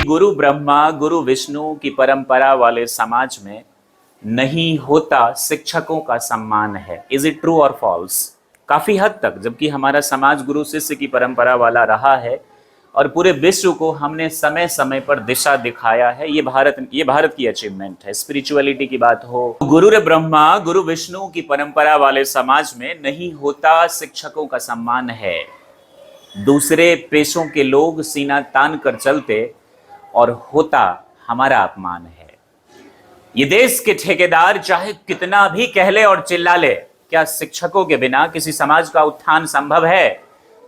गुरु ब्रह्मा गुरु विष्णु की परंपरा वाले समाज में नहीं होता शिक्षकों का सम्मान है। इज इट ट्रू और फॉल्स? काफी हद तक, जबकि हमारा समाज गुरु शिष्य की परंपरा वाला रहा है और पूरे विश्व को हमने समय समय पर दिशा दिखाया है, ये भारत की अचीवमेंट है। स्पिरिचुअलिटी की बात हो, गुरु ब्रह्मा गुरु विष्णु की परंपरा वाले समाज में नहीं होता शिक्षकों का सम्मान है। दूसरे पेशों के लोग सीना तान कर चलते और होता हमारा अपमान है। ये देश के ठेकेदार चाहे कितना भी कह ले और चिल्ला ले, क्या शिक्षकों के बिना किसी समाज का उत्थान संभव है?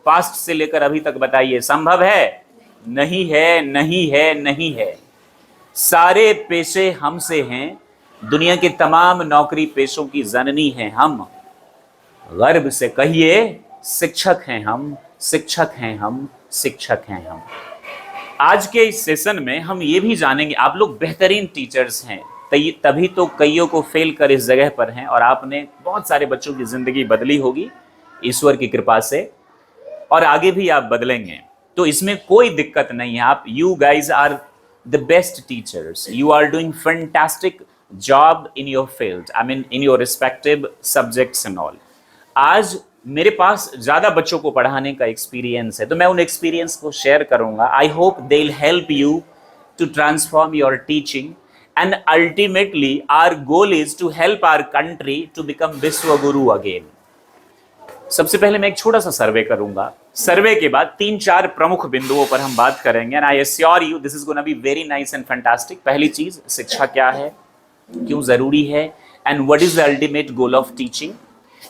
पास्ट से लेकर अभी तक बताइए, संभव है? नहीं है, नहीं है, नहीं है। सारे पेशे हमसे हैं, दुनिया के तमाम नौकरी पेशों की जननी हैं हम। गर्व से कहिए, शिक्षक हैं हम, शिक्षक हैं हम, शिक्षक हैं हम। आज के इस सेशन में हम ये भी जानेंगे, आप लोग बेहतरीन टीचर्स हैं, तभी तो कईयों को फेल कर इस जगह पर हैं और आपने बहुत सारे बच्चों की जिंदगी बदली होगी ईश्वर की कृपा से, और आगे भी आप बदलेंगे, तो इसमें कोई दिक्कत नहीं है। आप you guys are the best teachers, you are doing fantastic job in your field, I mean in your respective subjects and all. आज मेरे पास ज्यादा बच्चों को पढ़ाने का एक्सपीरियंस है, तो मैं उन एक्सपीरियंस को शेयर करूंगा। I hope they will help you to transform your teaching, and ultimately our goal is to help our country to become Vishwa Guru again. सबसे पहले मैं एक छोटा सा सर्वे करूंगा, सर्वे के बाद 3-4 प्रमुख बिंदुओं पर हम बात करेंगे, and I assure you this is going to be very nice and fantastic. पहली चीज, शिक्षा क्या है, क्यों जरूरी है, and what is the ultimate goal of teaching.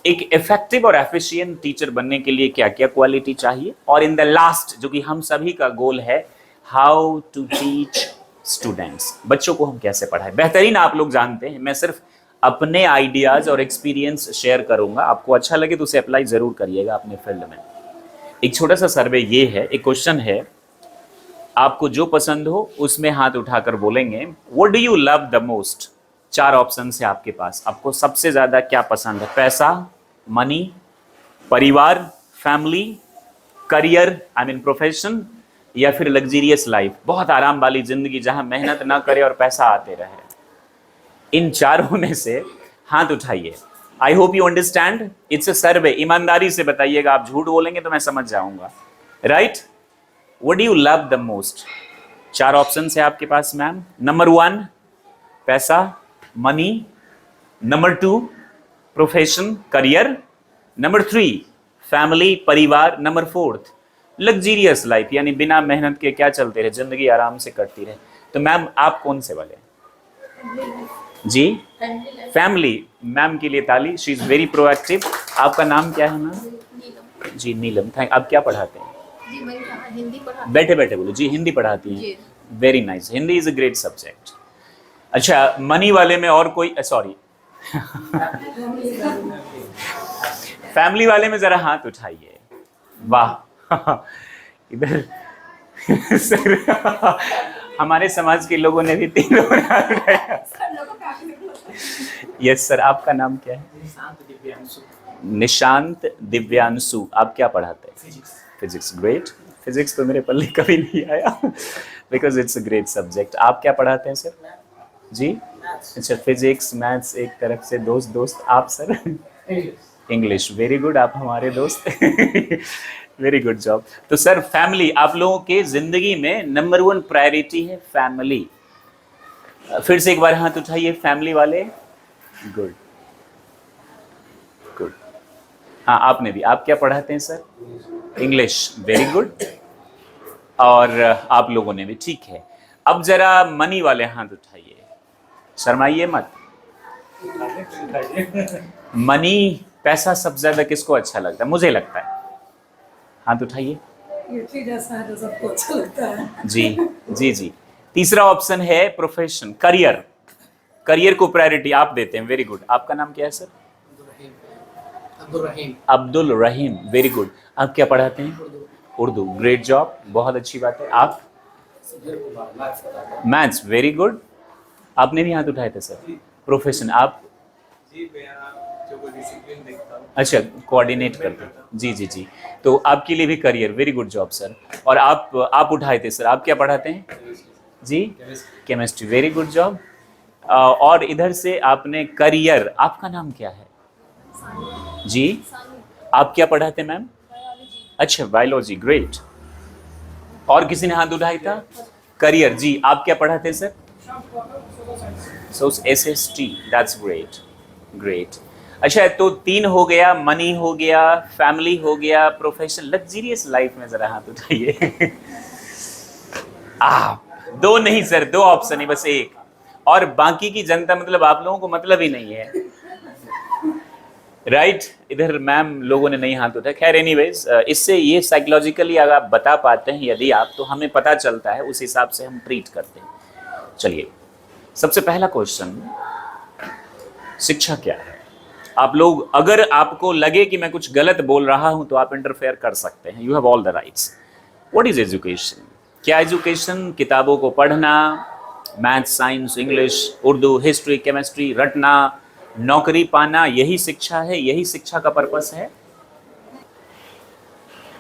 एक इफेक्टिव और एफिशिएंट टीचर बनने के लिए क्या क्या क्वालिटी चाहिए, और इन द लास्ट जो कि हम सभी का गोल है, हाउ टू टीच स्टूडेंट्स, बच्चों को हम कैसे पढ़ाएं। बेहतरीन आप लोग जानते हैं, मैं सिर्फ अपने आइडियाज और एक्सपीरियंस शेयर करूंगा, आपको अच्छा लगे तो उसे अप्लाई जरूर करिएगा अपने फील्ड में। एक छोटा सा सर्वे ये है, एक क्वेश्चन है, आपको जो पसंद हो उसमें हाथ उठाकर बोलेंगे, what do you love the most. 4 option है आपके पास, आपको सबसे ज्यादा क्या पसंद है? पैसा, मनी, परिवार, family, career I mean profession, या फिर लग्जरियस लाइफ, बहुत आराम वाली जिंदगी जहां मेहनत ना करे और पैसा आते रहे। इन चारों में से हाथ उठाइए। I hope you understand, it's a survey, ईमानदारी से बताइएगा, आप झूठ बोलेंगे तो मैं समझ जाऊंगा। Right, what do you love the most? 4 option है आपके पास मैम। नंबर 1 पैसा, money, number 2 profession, career, number 3 family, परिवार, नंबर 4 लग्जरियस लाइफ, यानी बिना मेहनत के क्या चलते रहे, जिंदगी आराम से कटती रहे। तो मैम आप कौन से वाले? जी, फैमिली। मैम के लिए ताली, शी इज वेरी प्रोएक्टिव। आपका नाम क्या है मैम? जी नीलम, थैंक। आप क्या पढ़ाते हैं? जी मैं हिंदी पढ़ाती। बैठे बैठे बोलो। जी हिंदी पढ़ाती हैं, very nice, Hindi is a great subject. अच्छा, मनी वाले में और कोई? सॉरी फैमिली वाले में जरा हाथ उठाइए। वाह इधर सर हमारे समाज के लोगों ने भी 3 लोगों ने हाथ उठाया। यस सर, आपका नाम क्या है? निशांत दिव्यांशु। आप क्या पढ़ाते हैं? फिजिक्स। ग्रेट, फिजिक्स तो मेरे पल्ले कभी नहीं आया because it's a great subject. आप क्या पढ़ाते हैं सर? जी अच्छा, फिजिक्स मैथ्स एक तरफ से, दोस्त। आप सर? इंग्लिश। वेरी गुड, आप हमारे दोस्त वेरी गुड जॉब। तो सर फैमिली, आप लोगों के जिंदगी में नंबर 1 प्रायोरिटी है फैमिली। फिर से एक बार हाथ उठाइए फैमिली वाले। Good good. हाँ आपने भी। आप क्या पढ़ाते हैं सर? इंग्लिश। Very good. और आप लोगों ने भी, ठीक है। अब जरा मनी वाले हाथ उठाइए, शर्माइए मत। मनी, पैसा सबसे ज्यादा किसको अच्छा लगता है? मुझे लगता है, हाथ उठाइए। जैसा है तो सबको अच्छा लगता है। जी। तीसरा ऑप्शन है प्रोफेशन, करियर। करियर को प्रायोरिटी आप देते हैं, वेरी गुड। आपका नाम क्या है sir? Abdul Rahim. Very good. आप क्या पढ़ाते हैं? उर्दू। ग्रेट जॉब, बहुत अच्छी बात है। आप? मैथ्स। Very good. आपने भी हाथ उठाए थे सर। प्रोफेशन आप? अच्छा, कोऑर्डिनेट करते हैं। जी। तो आपके लिए भी career, very good job sir. और आप उठाए थे सर। आप क्या पढ़ाते हैं? जी केमिस्ट्री, वेरी गुड जॉब। और इधर से आपने करियर, आपका नाम क्या है जी? आप क्या पढ़ाते मैम? अच्छा बायोलॉजी, ग्रेट। और किसी ने हाथ उठाया था? करियर जी, आप क्या पढ़ाते sir? So SST, that's great, great. अच्छा तो 3 हो गया, मनी हो गया, फैमिली हो गया, प्रोफेशन, लग्जरियस लाइफ में जरा हाथ उठाइए। दो नहीं सर, 2 ऑप्शन है बस एक, और बाकी की जनता मतलब आप लोगों को मतलब ही नहीं है, राइट इधर मैम लोगों ने नहीं हाथ उठाया। खैर एनीवेज, इससे ये साइकोलॉजिकली अगर आप बता पाते हैं यदि आप, तो हमें पता चलता है, उस हिसाब से हम ट्रीट करते हैं। चलिए सबसे पहला क्वेश्चन, शिक्षा क्या है? आप लोग, अगर आपको लगे कि मैं कुछ गलत बोल रहा हूं तो आप इंटरफेयर कर सकते हैं, you have all the rights. What is education? क्या एजुकेशन किताबों को पढ़ना, maths, science, English, Urdu, history, chemistry रटना, नौकरी पाना, यही शिक्षा है? यही शिक्षा का पर्पस है?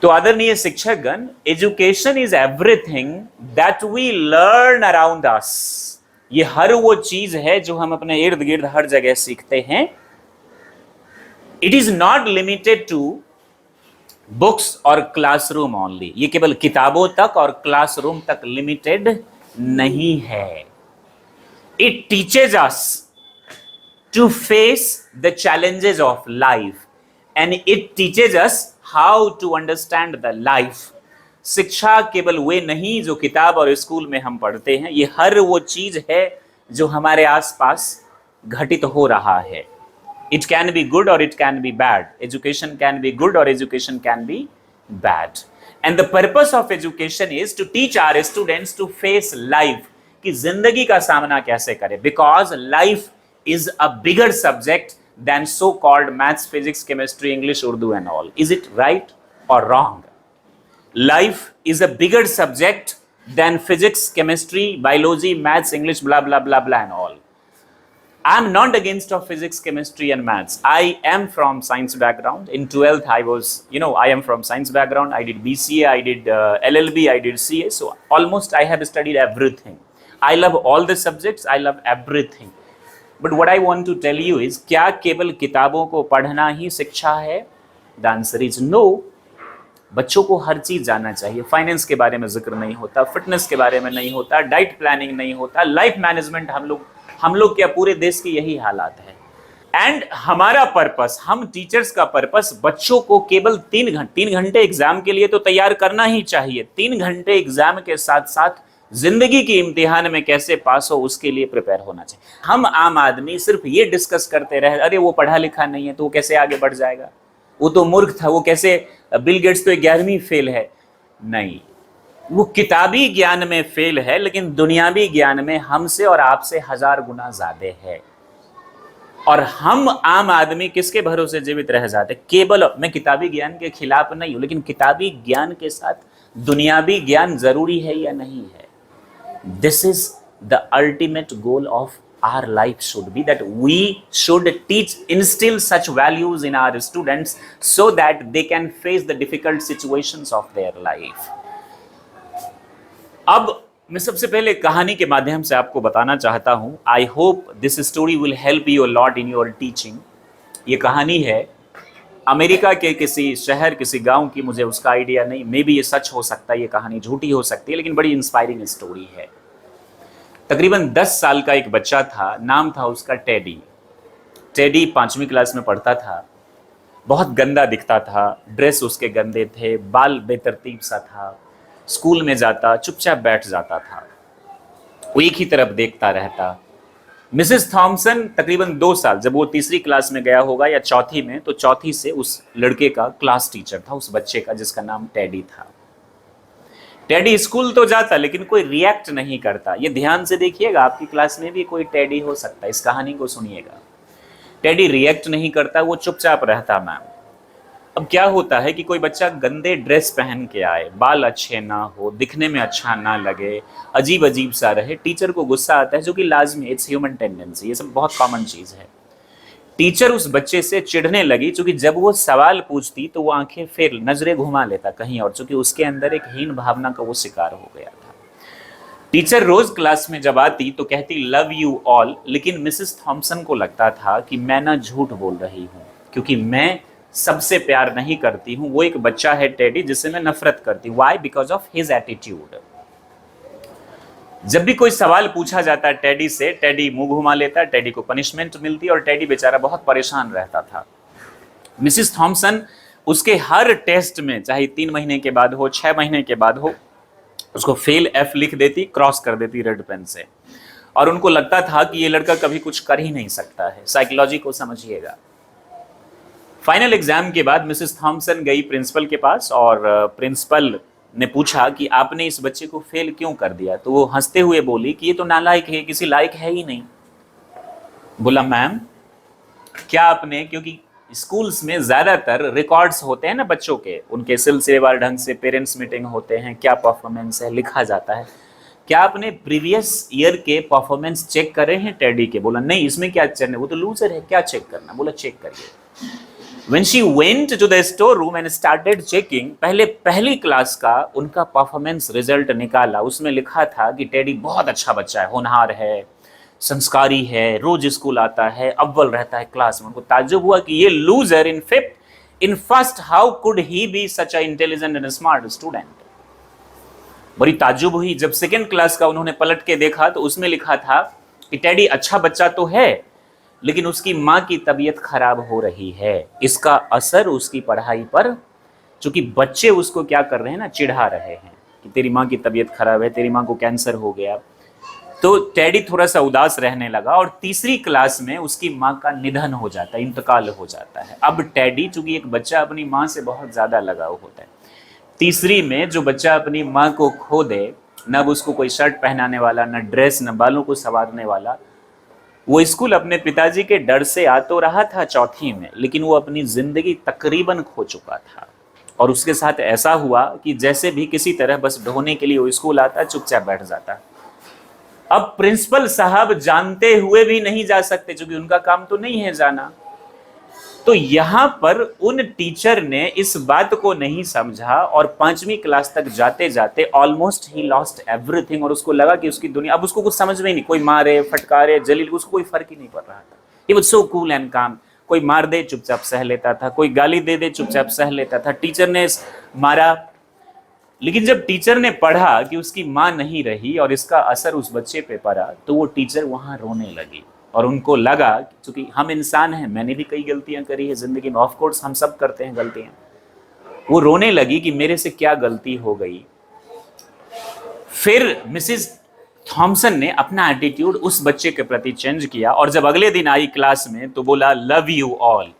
तो आदरणीय शिक्षकगण, education is everything that we learn around us. ये हर वो चीज है जो हम अपने इर्द गिर्द हर जगह सीखते हैं। It is not limited to books और क्लासरूम ओनली। ये केवल किताबों तक और क्लासरूम तक लिमिटेड नहीं है। It teaches us to face the challenges of life and it teaches us how to understand the life। शिक्षा केवल वे नहीं जो किताब और स्कूल में हम पढ़ते हैं, ये हर वो चीज है जो हमारे आसपास घटित हो रहा है। It can be good or it can be bad. Education can be good or education can be bad. And the purpose of education is to teach our students to face life, कि जिंदगी का सामना कैसे करें, because life is a bigger subject than so-called maths, physics, chemistry, English, Urdu and all. Is it right or wrong? Life is a bigger subject than physics, chemistry, biology, maths, English, blah, blah, blah, blah and all. I'm not against of physics, chemistry and maths. I am from science background. In 12th, I was, I am from science background. I did BCA, I did LLB, I did CA. So almost I have studied everything. I love all the subjects. I love everything. But what I want to tell you is, क्या केवल किताबों को पढ़ना ही शिक्षा है? The answer is no. बच्चों को हर चीज जानना चाहिए। फाइनेंस के बारे में जिक्र नहीं होता, फिटनेस के बारे में नहीं होता, डाइट प्लानिंग नहीं होता, लाइफ मैनेजमेंट, हम लोग क्या पूरे देश की यही हालात है। एंड हमारा पर्पस, हम टीचर्स का पर्पस बच्चों को केवल 3 घंटे एग्जाम के लिए तो तैयार करना ही चाहिए। 3 घंटे एग्जाम के साथ साथ जिंदगी के इम्तिहान में कैसे पास हो उसके लिए प्रिपेयर होना चाहिए। हम आम आदमी सिर्फ ये डिस्कस करते रहे, अरे वो पढ़ा लिखा नहीं है तो वो कैसे आगे बढ़ जाएगा, वो तो मूर्ख था, वो कैसे, बिल गेट्स तो 11वीं फेल है। नहीं, वो किताबी ज्ञान में फेल है, लेकिन दुनियावी ज्ञान में हमसे और आपसे 1000 गुना ज्यादा है। और हम आम आदमी किसके भरोसे जीवित रह जाते? केवल, मैं किताबी ज्ञान के खिलाफ नहीं हूं, लेकिन किताबी ज्ञान के साथ दुनियावी ज्ञान जरूरी है या नहीं है? This is the ultimate goal of our life should be that we should instill such values in our students so that they can face the difficult situations of their life. अब मैं सबसे पहले कहानी के माध्यम से आपको बताना चाहता हूं। I hope this story will help you a lot in your teaching. ये कहानी है अमेरिका के किसी शहर, किसी गांव की, मुझे उसका आइडिया नहीं, मे बी ये सच हो सकता है, ये कहानी झूठी हो सकती है, लेकिन बड़ी इंस्पायरिंग स्टोरी है। तकरीबन 10 साल का एक बच्चा था, नाम था उसका टेडी। टेडी 5वीं क्लास में पढ़ता था, बहुत गंदा दिखता था, ड्रेस उसके गंदे थे, बाल बेतरतीब सा था, स्कूल में जाता चुपचाप बैठ जाता था, वो एक ही तरफ देखता रहता। मिसेस थॉमसन तकरीबन 2 साल, जब वो 3री क्लास में गया होगा या 4थी में, तो 4थी से उस लड़के का क्लास टीचर था, उस बच्चे का, जिसका नाम टेडी था। टेडी स्कूल तो जाता लेकिन कोई रिएक्ट नहीं करता। ये ध्यान से देखिएगा, आपकी क्लास में भी कोई टेडी हो सकता है, इस कहानी को सुनिएगा। टेडी रिएक्ट नहीं करता, वो चुपचाप रहता मैम। अब क्या होता है कि कोई बच्चा गंदे ड्रेस पहन के आए, बाल अच्छे ना हो, दिखने में अच्छा ना लगे, अजीब अजीब सा रहे, टीचर को गुस्सा आता है, जो कि लाजमी, इट्स ह्यूमन टेंडेंसी, ये सब बहुत कॉमन चीज है। टीचर उस बच्चे से चिढ़ने लगी, क्योंकि जब वो सवाल पूछती तो वो आंखें फिर नजरें घुमा लेता कहीं और, चूंकि उसके अंदर एक हीन भावना का वो शिकार हो गया था। टीचर रोज क्लास में जब आती तो कहती लव यू ऑल, लेकिन मिसेस थॉम्सन को लगता था कि मैं ना झूठ बोल रही हूं, क्योंकि मैं सबसे प्यार नहीं करती हूं। वो एक बच्चा है टेडी जिससे मैं नफरत करती हूं। Why? Because of his attitude. जब भी कोई सवाल पूछा जाता टेडी से, टेडी मुंह घुमा लेता, टेडी को पनिशमेंट मिलती और टेडी बेचारा बहुत परेशान रहता था। मिसेस थॉम्सन उसके हर टेस्ट में, चाहे 3 महीने के बाद हो, 6 महीने के बाद हो, उसको फेल एफ लिख देती, क्रॉस कर देती रेड पेन से। और उनको लगता था कि ये लड़का कभी कुछ कर ही नहीं सकता है। साइकोलॉजी को समझिएगा। फाइनल एग्जाम के बाद मिसेस थॉम्सन गई प्रिंसिपल के पास और प्रिंसिपल ने पूछा कि आपने इस बच्चे को फेल क्यों कर दिया। तो वो हंसते हुए बोली कि ये तो नालायक है, किसी लायक है ही नहीं। बोला मैम क्या आपने, क्योंकि स्कूल्स में ज्यादातर रिकॉर्ड्स होते हैं ना बच्चों के, उनके सिलसिलेवार ढंग से पेरेंट्स मीटिंग होते हैं, क्या परफॉर्मेंस है लिखा जाता है। क्या आपने प्रीवियस ईयर के परफॉर्मेंस चेक करे हैं टेडी के? बोला नहीं, इसमें क्या चेक, वो तो लूजर है, क्या चेक करना। बोला चेक करिए। When she went to the store room and started checking, पहली क्लास का उनका परफॉर्मेंस रिजल्ट निकाला। उसमें लिखा था कि टेडी बहुत अच्छा बच्चा है, होनहार है, संस्कारी है, रोज स्कूल आता है, अव्वल रहता है क्लास में। उनको ताज्जुब हुआ कि ये loser in fifth, in first, how could he be such a intelligent and smart student. बड़ी ताज्जुब हुई। जब सेकेंड क्लास का उन्होंने पलट के देखा तो उसमें लिखा था कि टेडी अच्छा बच्चा तो है, लेकिन उसकी माँ की तबीयत खराब हो रही है, इसका असर उसकी पढ़ाई पर, चूंकि बच्चे उसको क्या कर रहे हैं ना, चिढ़ा रहे हैं कि तेरी माँ की तबीयत खराब है, तेरी माँ को कैंसर हो गया। तो टेडी थोड़ा सा उदास रहने लगा और तीसरी क्लास में उसकी माँ का निधन हो जाता है, इंतकाल हो जाता है। अब टेडी, चूंकि एक बच्चा अपनी माँ से बहुत ज्यादा लगाव होता है, तीसरी में जो बच्चा अपनी माँ को खो दे, न उसको कोई शर्ट पहनाने वाला, न ड्रेस, न बालों को संवारने वाला, वो स्कूल अपने पिताजी के डर से आ तो रहा था चौथी में, लेकिन वो अपनी जिंदगी तकरीबन खो चुका था। और उसके साथ ऐसा हुआ कि जैसे भी किसी तरह बस ढोने के लिए वो स्कूल आता, चुपचाप बैठ जाता। अब प्रिंसिपल साहब जानते हुए भी नहीं जा सकते, क्योंकि उनका काम तो नहीं है जाना। तो यहां पर उन टीचर ने इस बात को नहीं समझा और 5वीं क्लास तक जाते जाते ऑलमोस्ट ही लॉस्ट एवरीथिंग। और उसको लगा कि उसकी दुनिया, अब उसको कुछ समझ में ही नहीं, कोई मारे, फटकारे, जलील, उसको कोई फर्क ही नहीं पड़ रहा था। He was so cool and काम। कोई मार दे चुपचाप सह लेता था, कोई गाली दे दे चुपचाप सह लेता था। टीचर ने मारा, लेकिन जब टीचर ने पढ़ा कि उसकी माँ नहीं रही और इसका असर उस बच्चे पे पड़ा, तो वो टीचर वहां रोने लगी। और उनको लगा, क्योंकि हम इंसान हैं, मैंने भी कई गलतियां करी है जिंदगी में, ऑफ कोर्स हम सब करते हैं गलतियां। वो रोने लगी कि मेरे से क्या गलती हो गई। फिर मिसेस थॉम्सन ने अपना एटीट्यूड उस बच्चे के प्रति चेंज किया और जब अगले दिन आई क्लास में तो बोला लव यू ऑल।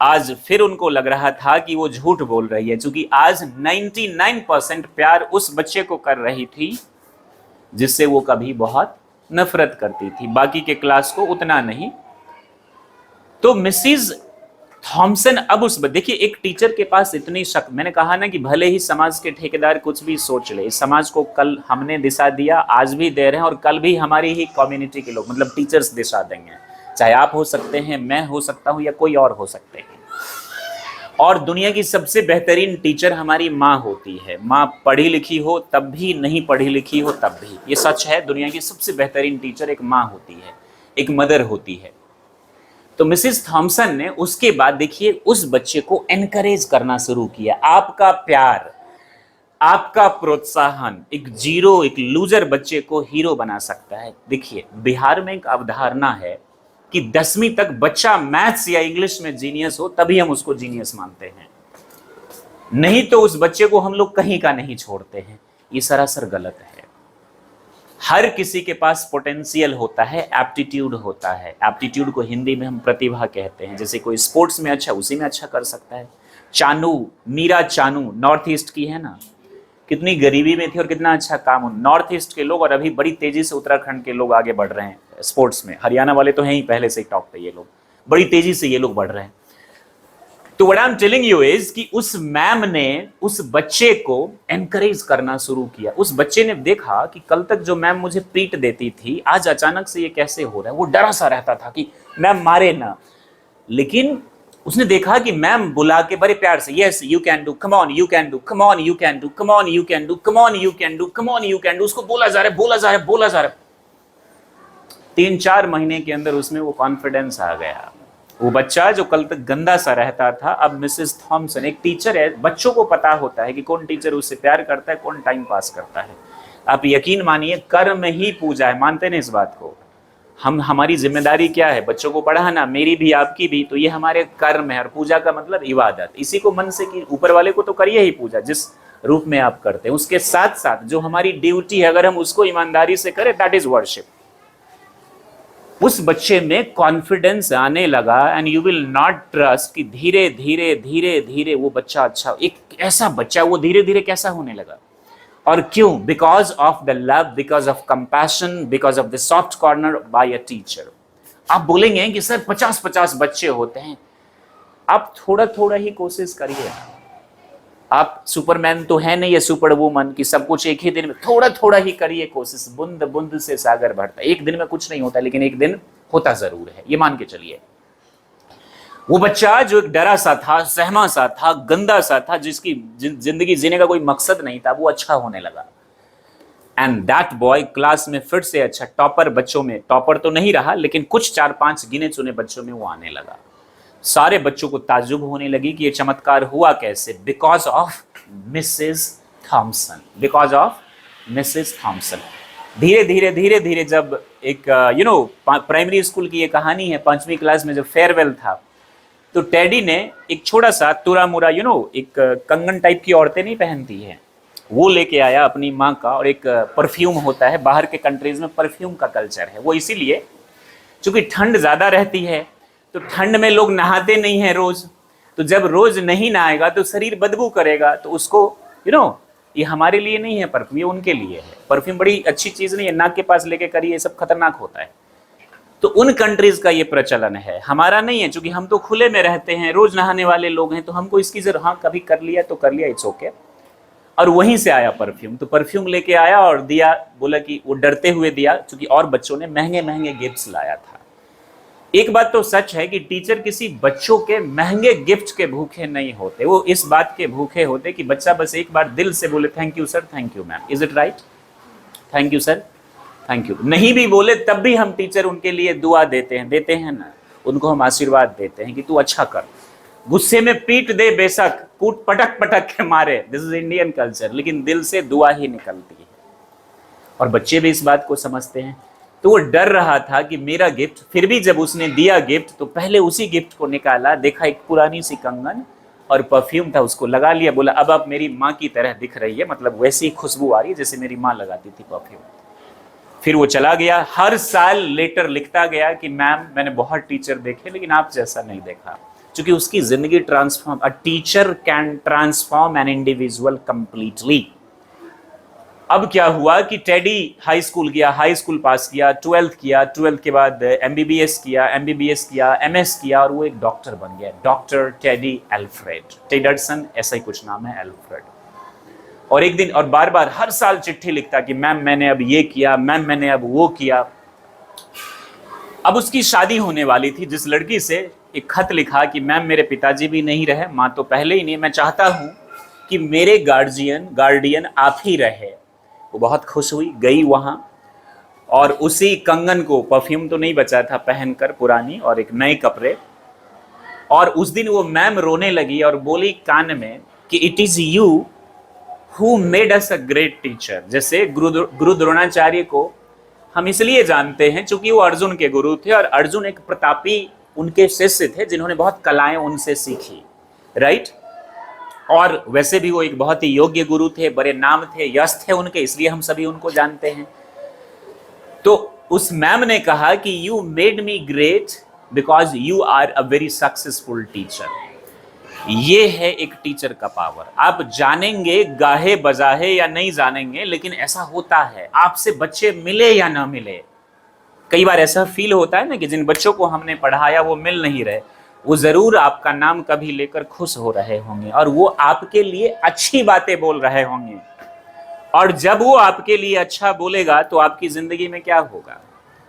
आज फिर उनको लग रहा था कि वो झूठ बोल रही है, क्योंकि आज 99% प्यार उस बच्चे को कर रही थी जिससे वो कभी बहुत नफरत करती थी, बाकी के क्लास को उतना नहीं। तो मिसेस थॉम्सन अब उस, देखिए एक टीचर के पास इतनी शक्ति, मैंने कहा ना कि भले ही समाज के ठेकेदार कुछ भी सोच ले, इस समाज को कल हमने दिशा दिया, आज भी दे रहे हैं, और कल भी हमारी ही कम्युनिटी के लोग, मतलब टीचर्स दिशा देंगे। चाहे आप हो सकते हैं, मैं हो सकता हूं, या कोई और हो सकते हैं। और दुनिया की सबसे बेहतरीन टीचर हमारी माँ होती है। माँ पढ़ी लिखी हो तब भी, नहीं पढ़ी लिखी हो तब भी, ये सच है। दुनिया की सबसे बेहतरीन टीचर एक माँ होती है, एक मदर होती है। तो मिसेस थॉम्सन ने उसके बाद देखिए उस बच्चे को एनकरेज करना शुरू किया। आपका प्यार, आपका प्रोत्साहन एक जीरो, एक लूजर बच्चे को हीरो बना सकता है। देखिए बिहार में एक अवधारणा है कि 10वीं तक बच्चा मैथ्स या इंग्लिश में जीनियस हो तभी हम उसको जीनियस मानते हैं, नहीं तो उस बच्चे को हम लोग कहीं का नहीं छोड़ते हैं। ये सरासर गलत है। हर किसी के पास पोटेंशियल होता है, एप्टीट्यूड होता है। एप्टीट्यूड को हिंदी में हम प्रतिभा कहते हैं। जैसे कोई स्पोर्ट्स में अच्छा, उसी में अच्छा कर सकता है। चानू, मीरा चानू नॉर्थ ईस्ट की है ना, कितनी गरीबी में थी और कितना अच्छा काम नॉर्थ ईस्ट के लोग, और अभी बड़ी तेजी से उत्तराखंड के लोग आगे बढ़ रहे हैं स्पोर्ट्स में। हरियाणा वाले तो हैं ही पहले से ही टॉप पे, ये लोग बड़ी तेजी से ये लोग बढ़ रहे हैं। तो what I am telling you is कि उस मैम ने उस बच्चे को एनकरेज करना शुरू किया। उस बच्चे ने देखा कि कल तक जो मैम मुझे पीट देती थी, आज अचानक से ये कैसे हो रहा है। वो डरा सा रहता था कि मैम मारे ना, लेकिन उसने देखा कि मैम बुला के बड़े प्यार से, yes you can do, come on you can do, come on you can do, come on you can do, come on you can do, come on you can do, उसको बोला जा रहा है, बोला जा रहा है, बोला जा रहा है। 3-4 महीने के अंदर उसमें वो कॉन्फिडेंस आ गया। वो बच्चा जो कल तक गंदा सा रहता था, अब मिसेस थॉमसन, एक टीचर है, बच्चों को पता होता है कि कौन टीचर उससे प्यार करता है, कौन टाइम पास करता है। आप यकीन मानिए, कर्म ही पूजा है, मानते नहीं इस बात को? हमारी जिम्मेदारी क्या है? बच्चों को पढ़ाना, मेरी भी आपकी भी, तो ये हमारे कर्म है। और पूजा का मतलब इबादत, इसी को मन से कि ऊपर वाले को तो करिए ही पूजा जिस रूप में आप करते हैं, उसके साथ साथ जो हमारी ड्यूटी है अगर हम उसको ईमानदारी से करें, दैट इज वर्शिप। उस बच्चे में कॉन्फिडेंस आने लगा, and you will not trust कि धीरे धीरे धीरे धीरे वो बच्चा अच्छा, एक ऐसा बच्चा वो धीरे धीरे कैसा होने लगा। और क्यों? Because of the love, because of compassion, because of the soft corner bye a teacher. आप बोलेंगे कि सर 50-50 बच्चे होते हैं, आप थोड़ा थोड़ा ही कोशिश करिए। आप सुपरमैन तो है नहीं, या सुपर वुमन कि सब कुछ एक ही दिन में, थोड़ा थोड़ा ही करिए कोशिश। बूंद बूंद से सागर भरता, एक दिन में कुछ नहीं होता, लेकिन एक दिन होता जरूर है, ये मान के चलिए। वो बच्चा जो एक डरा सा था, सहमा सा था, गंदा सा था, जिसकी जिंदगी जीने का कोई मकसद नहीं था, वो अच्छा होने लगा। एंड दैट बॉय क्लास में फिर से अच्छा, टॉपर बच्चों में, टॉपर तो नहीं रहा लेकिन कुछ 4-5 गिने चुने बच्चों में वो आने लगा। सारे बच्चों को ताज्जुब होने लगी कि ये चमत्कार हुआ कैसे। Because of Mrs Thomson, because of Mrs Thomson. धीरे धीरे धीरे धीरे जब एक प्राइमरी स्कूल की ये कहानी है, 5वीं क्लास में जब फेयरवेल था, तो टेडी ने एक छोटा सा तुरा मुरा एक कंगन टाइप की औरतें नहीं पहनती है, वो लेके आया अपनी माँ का। और एक परफ्यूम होता है, बाहर के कंट्रीज में परफ्यूम का कल्चर है, वो इसीलिए चूंकि ठंड ज्यादा रहती है तो ठंड में लोग नहाते नहीं हैं रोज, तो जब रोज नहीं नहाएगा तो शरीर बदबू करेगा, तो उसको ये हमारे लिए नहीं है परफ्यूम, ये उनके लिए है। परफ्यूम बड़ी अच्छी चीज नहीं है, नाक के पास लेके करिए, ये सब खतरनाक होता है। तो उन कंट्रीज का ये प्रचलन है, हमारा नहीं है, क्योंकि हम तो खुले में रहते हैं, रोज नहाने वाले लोग हैं, तो हमको इसकी जरूरत, हाँ कभी कर लिया तो कर लिया, इट्स ओके। और वहीं से आया परफ्यूम, तो परफ्यूम लेके आया और दिया, बोला कि वो डरते हुए दिया, क्योंकि और बच्चों ने महंगे महंगे गिफ्ट्स लाया था। एक बात तो सच है कि टीचर किसी बच्चों के महंगे गिफ्ट के भूखे नहीं होते, वो इस बात के भूखे होते कि बच्चा बस एक बार दिल से बोले thank you sir, thank you ma'am, is it right, thank you sir, thank you. नहीं भी बोले तब भी हम टीचर उनके लिए दुआ देते हैं ना, उनको हम आशीर्वाद देते हैं कि तू अच्छा कर। गुस्से में पीट दे बेशक, कूट पटक पटक के मारे, दिस इज इंडियन कल्चर, लेकिन दिल से दुआ ही निकलती है। और बच्चे भी इस बात को समझते हैं। तो वो डर रहा था कि मेरा गिफ्ट, फिर भी जब उसने दिया गिफ्ट तो पहले उसी गिफ्ट को निकाला, देखा एक पुरानी सी कंगन और परफ्यूम था, उसको लगा लिया, बोला अब आप मेरी माँ की तरह दिख रही है, मतलब वैसी खुशबू आ रही है जैसे मेरी माँ लगाती थी परफ्यूम। फिर वो चला गया। हर साल लेटर लिखता गया कि मैम मैंने बहुत टीचर देखे लेकिन आप जैसा नहीं देखा, क्योंकि उसकी जिंदगी transform, a teacher can transform an individual completely. अब क्या हुआ कि टेडी हाई स्कूल गया, हाई स्कूल पास किया, 12th किया, 12th के बाद एमबीबीएस किया, एमएस किया, और वो एक डॉक्टर बन गया, डॉक्टर टेडी एल्फ्रेड टेडरसन, ऐसा ही कुछ नाम है, एल्फ्रेड। और एक दिन, और बार बार हर साल चिट्ठी लिखता कि मैम मैंने अब ये किया, मैम मैंने अब वो किया। अब उसकी शादी होने वाली थी जिस लड़की से, एक खत लिखा कि मैम मेरे पिताजी भी नहीं रहे, माँ तो पहले ही नहीं, मैं चाहता हूँ कि मेरे गार्डियन आप ही रहे। वो बहुत खुश हुई, गई वहां, और उसी कंगन को, परफ्यूम तो नहीं बचा था पहनकर, पुरानी और एक नए कपड़े। और उस दिन वो मैम रोने लगी और बोली कान में कि it is you who made us a great teacher. जैसे गुरु द्रोणाचार्य को हम इसलिए जानते हैं क्योंकि वो अर्जुन के गुरु थे, और अर्जुन एक प्रतापी उनके शिष्य थे जिन्होंने बहुत कलाएं उनसे सीखी, राइट। और वैसे भी वो एक बहुत ही योग्य गुरु थे, बड़े नाम थे, यश थे उनके, इसलिए हम सभी उनको जानते हैं। तो उस मैम ने कहा कि you made me great because you are a very successful teacher. ये है एक टीचर का पावर। आप जानेंगे गाहे बजाहे या नहीं जानेंगे, लेकिन ऐसा होता है, आपसे बच्चे मिले या ना मिले। कई बार ऐसा फील होता है ना कि जिन बच्चों को हमने पढ़ाया वो मिल नहीं रहे, वो जरूर आपका नाम कभी लेकर खुश हो रहे होंगे, और वो आपके लिए अच्छी बातें बोल रहे होंगे। और जब वो आपके लिए अच्छा बोलेगा तो आपकी जिंदगी में क्या होगा?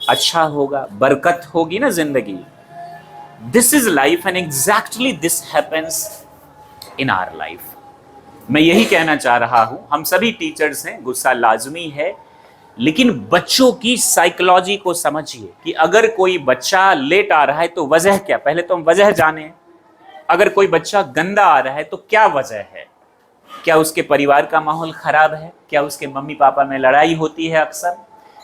अच्छा होगा, बरकत होगी ना जिंदगी। This is life and exactly this happens in our life. मैं यही कहना चाह रहा हूं, हम सभी टीचर्स हैं, गुस्सा लाजमी है, लेकिन बच्चों की साइकोलॉजी को समझिए कि अगर कोई बच्चा लेट आ रहा है तो वजह क्या, पहले तो हम वजह जाने। अगर कोई बच्चा गंदा आ रहा है तो क्या वजह है? क्या उसके परिवार का माहौल खराब है? क्या उसके मम्मी पापा में लड़ाई होती है अक्सर?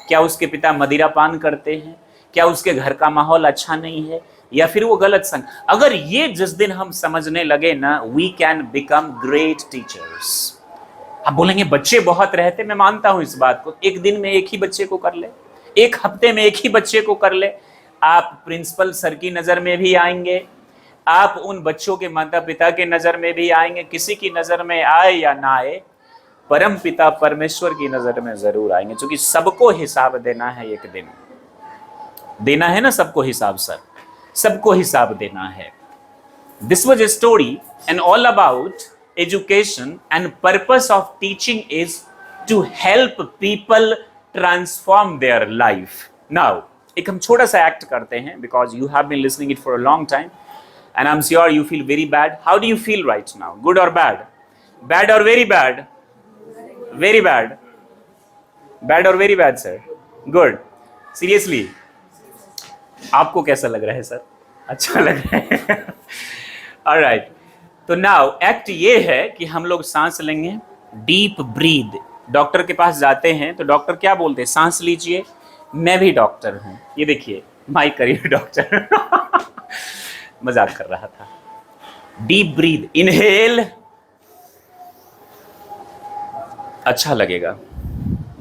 क्या उसके पिता मदिरा पान करते हैं? क्या उसके घर का माहौल अच्छा नहीं है, या फिर वो गलत संग? अगर ये जिस दिन हम समझने लगे ना, we can become great teachers. आप बोलेंगे बच्चे बहुत रहते, मैं मानता हूं इस बात को। एक दिन में एक ही बच्चे को कर ले, एक हफ्ते में एक ही बच्चे को कर ले, आप प्रिंसिपल सर की नजर में भी आएंगे, आप उन बच्चों के माता पिता के नजर में भी आएंगे, किसी की नजर में आए या ना आए, परम पिता परमेश्वर की नजर में जरूर आएंगे, क्योंकि सबको हिसाब देना है। एक दिन देना है ना सबको हिसाब, सर सबको हिसाब देना है। This was a story and all about education, and purpose of teaching is to help people transform their life. Now एक हम छोटा सा एक्ट करते हैं, because you have been listening it for a long time and I'm sure you feel very bad. How do you feel right now? Good or bad? Bad or very bad? Very bad. Bad or very bad, sir? Good. Seriously? आपको कैसा लग रहा है sir? अच्छा लग रहा है। Alright. तो now एक्ट ये है कि हम लोग सांस लेंगे, डीप ब्रीद। डॉक्टर के पास जाते हैं तो डॉक्टर क्या बोलते हैं? सांस लीजिए, मैं भी डॉक्टर हूं। ये देखिए, माइक करिए डॉक्टर। मजाक कर रहा था। डीप ब्रीद, इनहेल, अच्छा लगेगा।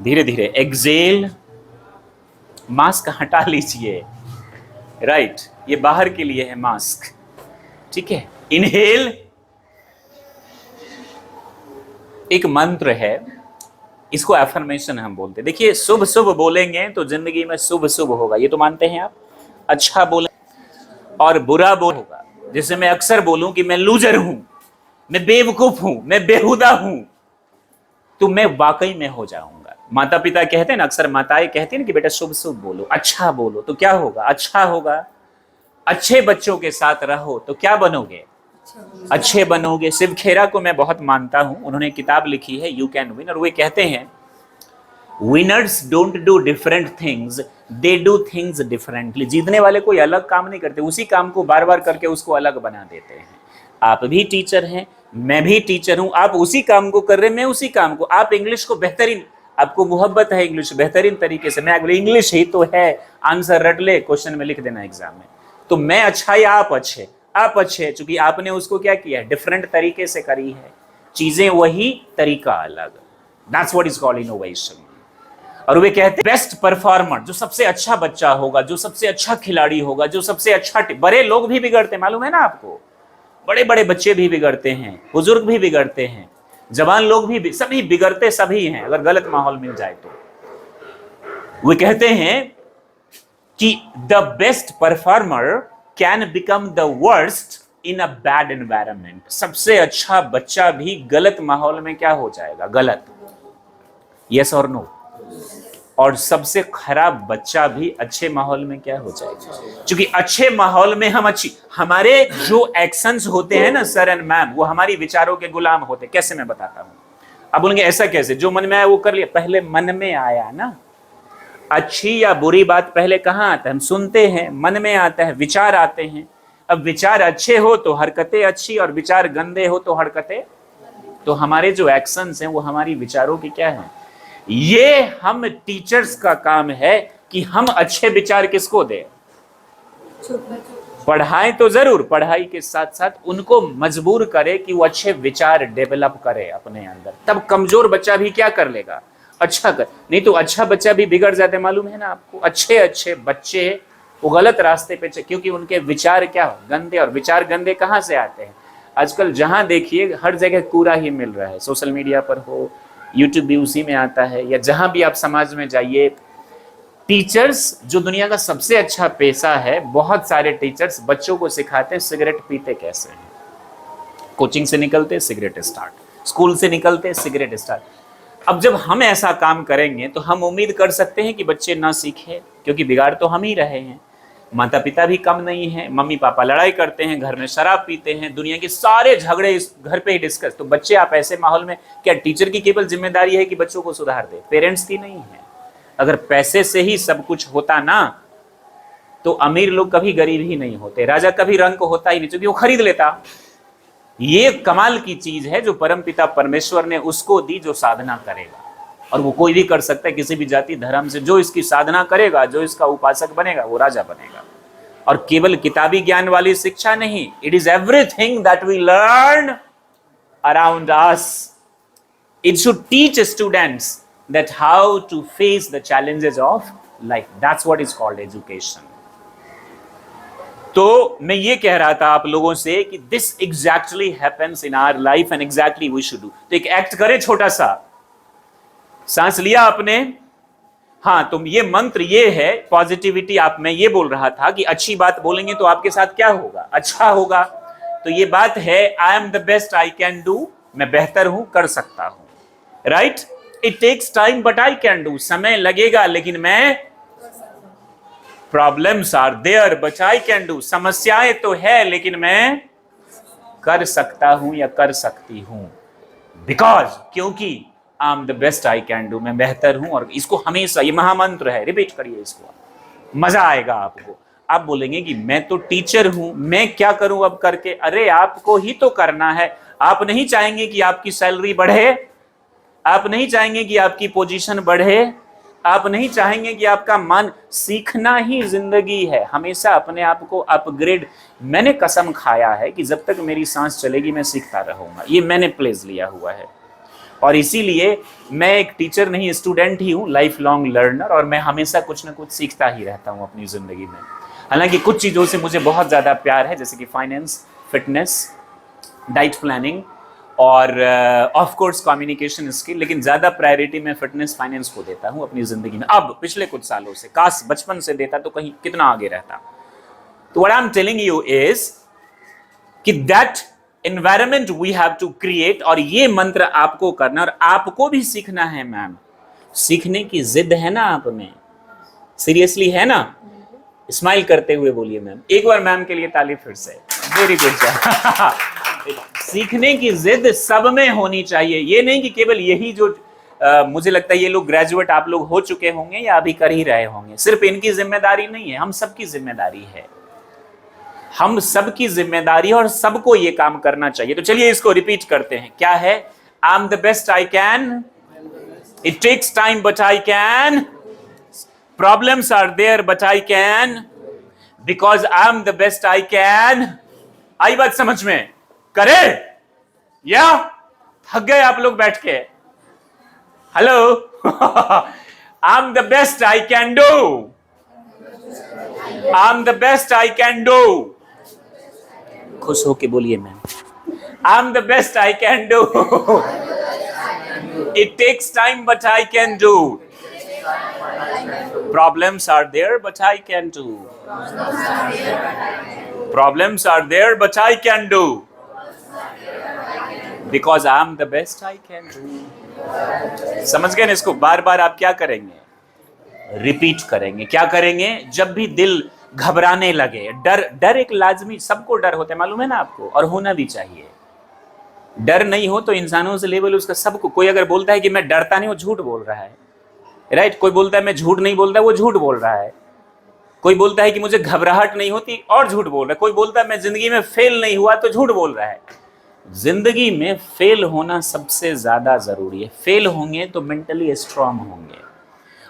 धीरे धीरे एक्सहेल, मास्क हटा लीजिए। राइट, ये बाहर के लिए है मास्क, ठीक है। इनहेल, एक मंत्र है, इसको एफर्मेशन हम बोलते हैं। देखिए, शुभ शुभ बोलेंगे तो जिंदगी में शुभ शुभ होगा, ये तो मानते हैं आप। अच्छा बोले और बुरा बोल होगा। जैसे मैं अक्सर बोलूं कि मैं लूजर हूं, मैं बेवकूफ हूं, मैं बेहुदा हूं, तो मैं वाकई में हो जाऊंगा। माता पिता कहते हैं ना, अक्सर माताएं कहती हैं ना कि बेटा शुभ शुभ बोलो, अच्छा बोलो, तो क्या होगा? अच्छा होगा। अच्छे बच्चों के साथ रहो तो क्या बनोगे? अच्छे बनोगे। शिव खेरा को मैं बहुत मानता हूं, उन्होंने किताब लिखी है यू कैन विन, और वे कहते हैं winners don't do different things, they do things differently. जीतने वाले कोई अलग काम नहीं करते, उसी काम को बार बार करके उसको अलग बना देते हैं। आप भी टीचर हैं, मैं भी टीचर हूं, आप उसी काम को कर रहे हैं, मैं उसी काम को। आप इंग्लिश को बेहतरीन, आपको मोहब्बत है इंग्लिश बेहतरीन तरीके से, मैं अगले इंग्लिश ही तो है, आंसर रट ले, क्वेश्चन में लिख देना एग्जाम में। तो मैं अच्छा या आप अच्छे? आप अच्छे, क्योंकि आपने उसको क्या किया? डिफरेंट तरीके से करी है, चीजें वही, तरीका अलग। That's what is called innovation. और वे कहते हैं बेस्ट परफॉर्मर, जो सबसे अच्छा बच्चा होगा, जो सबसे अच्छा खिलाड़ी होगा, जो सबसे अच्छा बड़े लोग भी बिगड़ते हैं, मालूम है ना आपको? बड़े बड़े बच्चे भी बिगड़ते हैं, बुजुर्ग भी बिगड़ते हैं, जवान लोग भी, सभी बिगड़ते सभी हैं अगर गलत माहौल मिल जाए तो। वे कहते हैं कि the best performer can become the worst in a bad environment. सबसे अच्छा बच्चा भी गलत माहौल में क्या हो जाएगा? गलत। यस और नो? और सबसे खराब बच्चा भी अच्छे माहौल में क्या हो जाएगा? क्योंकि अच्छे माहौल में हम हमारे जो एक्शंस होते हैं ना सर एंड मैम, वो हमारी विचारों के गुलाम होते हैं। कैसे? मैं बताता हूं। अब बोलेंगे ऐसा कैसे? जो मन में आया वो कर लिया। पहले मन में आया ना, अच्छी या बुरी बात पहले कहां आता है? हम सुनते हैं, मन में आता है, विचार आते हैं। अब विचार अच्छे हो तो हरकतें अच्छी, और विचार गंदे हो तो हरकतें। तो हमारे जो एक्शंस हैं वो हमारी विचारों की क्या है? ये हम टीचर्स का काम है कि हम अच्छे विचार किसको दें? पढ़ाएं तो जरूर, पढ़ाई के साथ साथ उनको मजबूर करे कि वो अच्छे विचार डेवलप करे अपने अंदर। तब कमजोर बच्चा भी क्या कर लेगा? अच्छा कर। नहीं तो अच्छा बच्चा भी बिगड़ जाते, मालूम है ना आपको? अच्छे अच्छे बच्चे वो गलत रास्ते पे, क्योंकि उनके विचार क्या गंदे। और विचार गंदे कहां से आते हैं? आजकल जहां देखिए हर जगह कूड़ा ही मिल रहा है, सोशल मीडिया पर हो, यूट्यूब भी उसी में आता है, या जहां भी आप समाज में जाइए। टीचर्स जो दुनिया का सबसे अच्छा पेशा है, बहुत सारे टीचर्स बच्चों को सिखाते हैं सिगरेट पीते कैसे हैं। कोचिंग से निकलते सिगरेट स्टार्ट, स्कूल से निकलते सिगरेट स्टार्ट। अब जब हम ऐसा काम करेंगे तो हम उम्मीद कर सकते हैं कि बच्चे ना सीखें, क्योंकि बिगाड़ तो हम ही रहे हैं। माता पिता भी कम नहीं है, मम्मी पापा लड़ाई करते हैं, घर में शराब पीते हैं, दुनिया के सारे झगड़े इस घर पे ही डिस्कस। तो बच्चे, आप ऐसे माहौल में, क्या टीचर की केवल जिम्मेदारी है कि बच्चों को सुधार दे? पेरेंट्स की नहीं है। अगर पैसे से ही सब कुछ होता ना, तो अमीर लोग कभी गरीब ही नहीं होते, राजा कभी रंक होता ही नहीं, क्योंकि वो खरीद लेता। ये कमाल की चीज है जो परमपिता परमेश्वर ने उसको दी जो साधना करेगा, और वो कोई भी कर सकता है किसी भी जाति धर्म से। जो इसकी साधना करेगा, जो इसका उपासक बनेगा, वो राजा बनेगा। और केवल किताबी ज्ञान वाली शिक्षा नहीं, it is everything that we learn around us. It should teach students that how to face the challenges of life. That's what is called education. तो मैं ये कह रहा था आप लोगों से कि this exactly happens in our life and exactly we should do. तो एक एक्ट करें छोटा सा। सांस लिया आपने, हाँ, तुम ये मंत्र ये है पॉजिटिविटी। आप, मैं ये बोल रहा था कि अच्छी बात बोलेंगे तो आपके साथ क्या होगा? अच्छा होगा। तो ये बात है, I am the best I can do, मैं बेहतर हूं, कर सकता हूं। Right? It takes time but I can do, समय लगेगा लेकिन मैं, problems are there but I can do, समस्याएं तो है लेकिन मैं कर सकता हूं या कर सकती हूं। बिकॉज, क्योंकि आई am the best I can do, मैं बेहतर हूं। और इसको हमेशा, ये महामंत्र है, रिपीट करिए इसको, मजा आएगा आपको। आप बोलेंगे कि मैं तो टीचर हूं, मैं क्या करूं अब करके? अरे आपको ही तो करना है। आप नहीं चाहेंगे कि आपकी सैलरी बढ़े, आप नहीं चाहेंगे कि आपकी पोजीशन बढ़े, आप नहीं चाहेंगे कि आपका मन, सीखना ही जिंदगी है, हमेशा अपने आप को अपग्रेड। मैंने कसम खाया है कि जब तक मेरी सांस चलेगी मैं सीखता रहूंगा, ये मैंने प्लेस लिया हुआ है। और इसीलिए मैं एक टीचर नहीं, स्टूडेंट ही हूं, लाइफ लॉन्ग लर्नर, और मैं हमेशा कुछ ना कुछ सीखता ही रहता हूं अपनी जिंदगी में। हालांकि कुछ चीजों से मुझे बहुत ज्यादा प्यार है, जैसे कि फाइनेंस, फिटनेस, डाइट प्लानिंग और ऑफ कोर्स कम्युनिकेशन स्किल, लेकिन ज्यादा प्रायोरिटी मैं फिटनेस फाइनेंस को देता हूं अपनी जिंदगी में। अब पिछले कुछ सालों से, काश बचपन से देता तो कहीं कितना आगे रहता। तो what I am telling you is कि that environment we have to create, और ये मंत्र आपको करना, और आपको भी सीखना है। मैम, सीखने की जिद है ना आप में? सीरियसली है ना? स्माइल करते हुए बोलिए मैम। एक बार मैम के लिए ताली फिर से। Very good. सीखने की जिद सब में होनी चाहिए। ये नहीं कि केवल यही जो मुझे लगता है ये लोग ग्रेजुएट आप लोग हो चुके होंगे या अभी कर ही रहे होंगे, सिर्फ इनकी जिम्मेदारी नहीं है, हम सबकी जिम्मेदारी है। हम सबकी जिम्मेदारी है और सबको ये काम करना चाहिए। तो चलिए इसको रिपीट करते हैं। क्या है? I am the best I can, it takes time but I can, problems are there but I can, because I am the best I can. आई बात समझ में? करे या थक गए आप लोग बैठ के? Hello. I am the best I can do, I am the best I can do. खुश होके बोलिए ma'am. I am the best I can do, it takes time but I can do, problems are there but I can do, problems are there but I can do, because I am the best I can do. समझ गए ना? इसको बार बार आप क्या करेंगे? Repeat करेंगे। क्या करेंगे? जब भी दिल घबराने लगे, डर एक लाजमी, सबको डर होता है, मालूम है ना आपको, और होना भी चाहिए। डर नहीं हो तो इंसानों से लेवल उसका सबको, कोई अगर बोलता है कि मैं डरता नहीं, वो झूठ बोल रहा है। राइट? कोई बोलता है मैं झूठ नहीं बोलता, वो झूठ बोल रहा है। कोई बोलता है कि मुझे घबराहट नहीं होती, और झूठ बोल रहा है। कोई बोलता है मैं जिंदगी में फेल नहीं हुआ, तो झूठ बोल रहा है। जिंदगी में फेल होना सबसे ज्यादा जरूरी है। फेल होंगे तो मेंटली स्ट्रांग होंगे।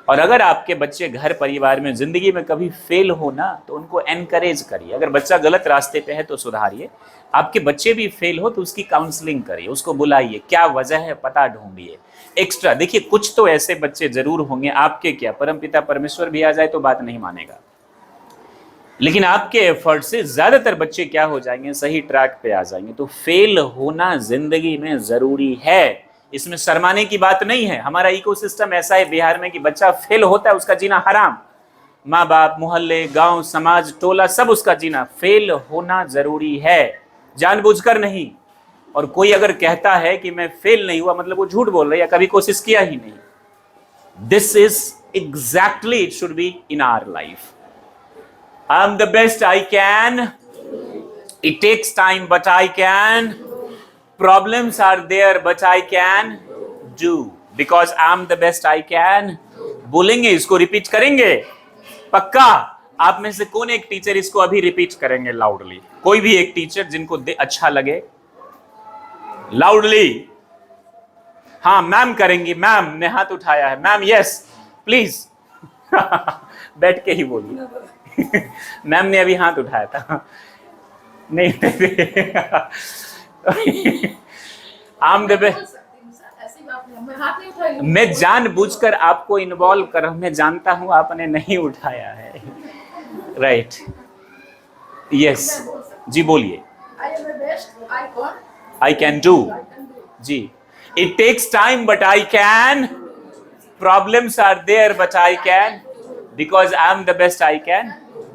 और अगर आपके बच्चे घर परिवार में जिंदगी में कभी फेल हो ना, तो उनको एनकरेज करिए। अगर बच्चा गलत रास्ते पे है तो सुधारिए। आपके बच्चे भी फेल हो तो उसकी काउंसलिंग करिए, उसको बुलाइए, क्या वजह है पता ढूंढिए। एक्स्ट्रा देखिए, कुछ तो ऐसे बच्चे जरूर होंगे, आपके क्या, परमपिता परमेश्वर भी आ जाए तो बात नहीं मानेगा, लेकिन आपके एफर्ट से ज्यादातर बच्चे क्या हो जाएंगे, सही ट्रैक पे आ जाएंगे। तो फेल होना जिंदगी में जरूरी है, इसमें शर्माने की बात नहीं है। हमारा इकोसिस्टम ऐसा है बिहार में कि बच्चा फेल होता है, उसका जीना हराम। माँ बाप, मोहल्ले, गांव, समाज, टोला, सब उसका जीना। फेल होना जरूरी है, जानबूझकर नहीं। और कोई अगर कहता है कि मैं फेल नहीं हुआ, मतलब वो झूठ बोल रहा है या कभी कोशिश किया ही नहीं। This is exactly it should be in our life. I'm the best I can. It takes time, but I can. Problems are there, but I can do. Because I'm the best I can. बोलेंगे, इसको repeat करेंगे पक्का। आप में से कौन एक teacher इसको अभी रिपीट करेंगे लाउडली? कोई भी एक टीचर जिनको अच्छा लगे, लाउडली। हाँ मैम करेंगी, मैम ने हाथ उठाया है, मैम यस प्लीज। बैठ के ही बोलिए। मैम ने अभी हाथ उठाया था। नहीं आम दबे। मैं जानबूझकर आपको इन्वॉल्व कर रहा हूं, मैं जानता हूं आपने नहीं उठाया है। राइट यस जी बोलिए। आई कैन डू जी। It takes time but I can. Problems are there but I can. Because I am the best I can.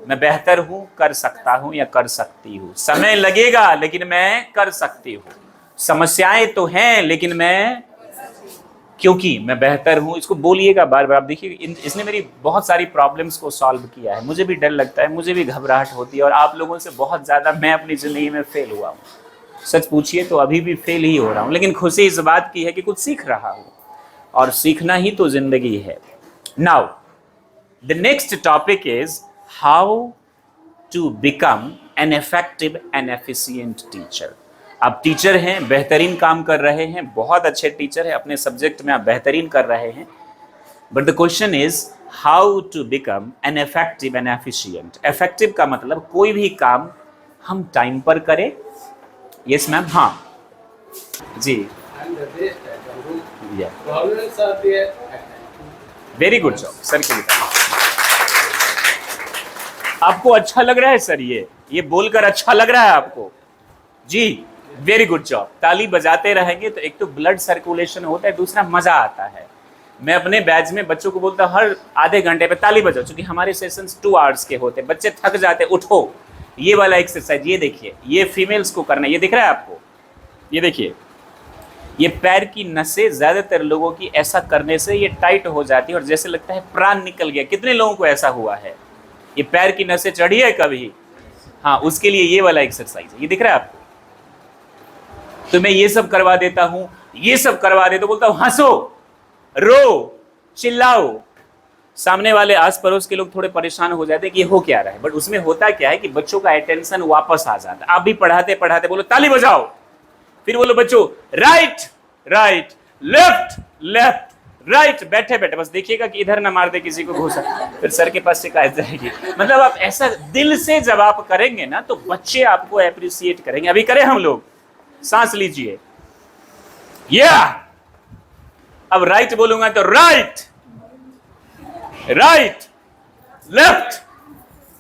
मैं बेहतर हूं, कर सकता हूं या कर सकती हूं। समय लगेगा लेकिन मैं कर सकती हूं। समस्याएं तो हैं लेकिन मैं, क्योंकि मैं बेहतर हूं। इसको बोलिएगा बार बार। आप देखिए इसने मेरी बहुत सारी प्रॉब्लम्स को सॉल्व किया है। मुझे भी डर लगता है, मुझे भी घबराहट होती है, और आप लोगों से बहुत ज्यादा मैं अपनी जिंदगी में फेल हुआ हूं। सच पूछिए तो अभी भी फेल ही हो रहा हूं, लेकिन खुशी इस बात की है कि कुछ सीख रहा हूं, और सीखना ही तो जिंदगी है। Now the next topic is how to become an effective and efficient teacher. आप टीचर हैं, बेहतरीन काम कर रहे हैं, बहुत अच्छे टीचर हैं, अपने सब्जेक्ट में आप बेहतरीन कर रहे हैं, but the question is how to become an effective and efficient. Effective का मतलब कोई भी काम हम टाइम पर करें। Yes ma'am. हाँ जी। वेरी गुड जॉब सर के लिए। आपको अच्छा लग रहा है सर? ये बोलकर अच्छा लग रहा है आपको? जी वेरी गुड जॉब। ताली बजाते रहेंगे तो एक तो ब्लड सर्कुलेशन होता है, दूसरा मजा आता है। मैं अपने बैच में बच्चों को बोलता हूँ हर आधे घंटे पे ताली बजाओ, क्योंकि हमारे सेशंस 2 आवर्स के होते हैं। बच्चे थक जाते, उठो ये वाला एक्सरसाइज, ये देखिए, ये फीमेल्स को करना है। ये दिख रहा है आपको? ये देखिए, ये पैर की नसें ज्यादातर लोगों की ऐसा करने से ये टाइट हो जाती है और जैसे लगता है प्राण निकल गया। कितने लोगों को ऐसा हुआ है? ये पैर की नसें चढ़ी है कभी? हाँ, उसके लिए ये वाला एक्सरसाइज है। ये दिख रहा है आपको? तो मैं ये सब करवा देता हूं, ये सब करवा देता हूं, बोलता हूं हंसो, रो, चिल्लाओ। सामने वाले आस पड़ोस के लोग थोड़े परेशान हो जाते हैं कि हो क्या रहा है, बट उसमें होता क्या है कि बच्चों का अटेंशन वापस आ जाता है। आप भी पढ़ाते पढ़ाते बोलो ताली बजाओ, फिर बोलो बच्चों right right, left left, right. बैठे बैठे बस देखिएगा कि इधर ना मार दे किसी को घूसा, फिर सर के पास शिकायत जाएगी। मतलब आप ऐसा दिल से जब आप करेंगे ना तो बच्चे आपको अप्रिशिएट करेंगे। अभी करें हम लोग, सांस लीजिए। अब राइट बोलूंगा तो right right left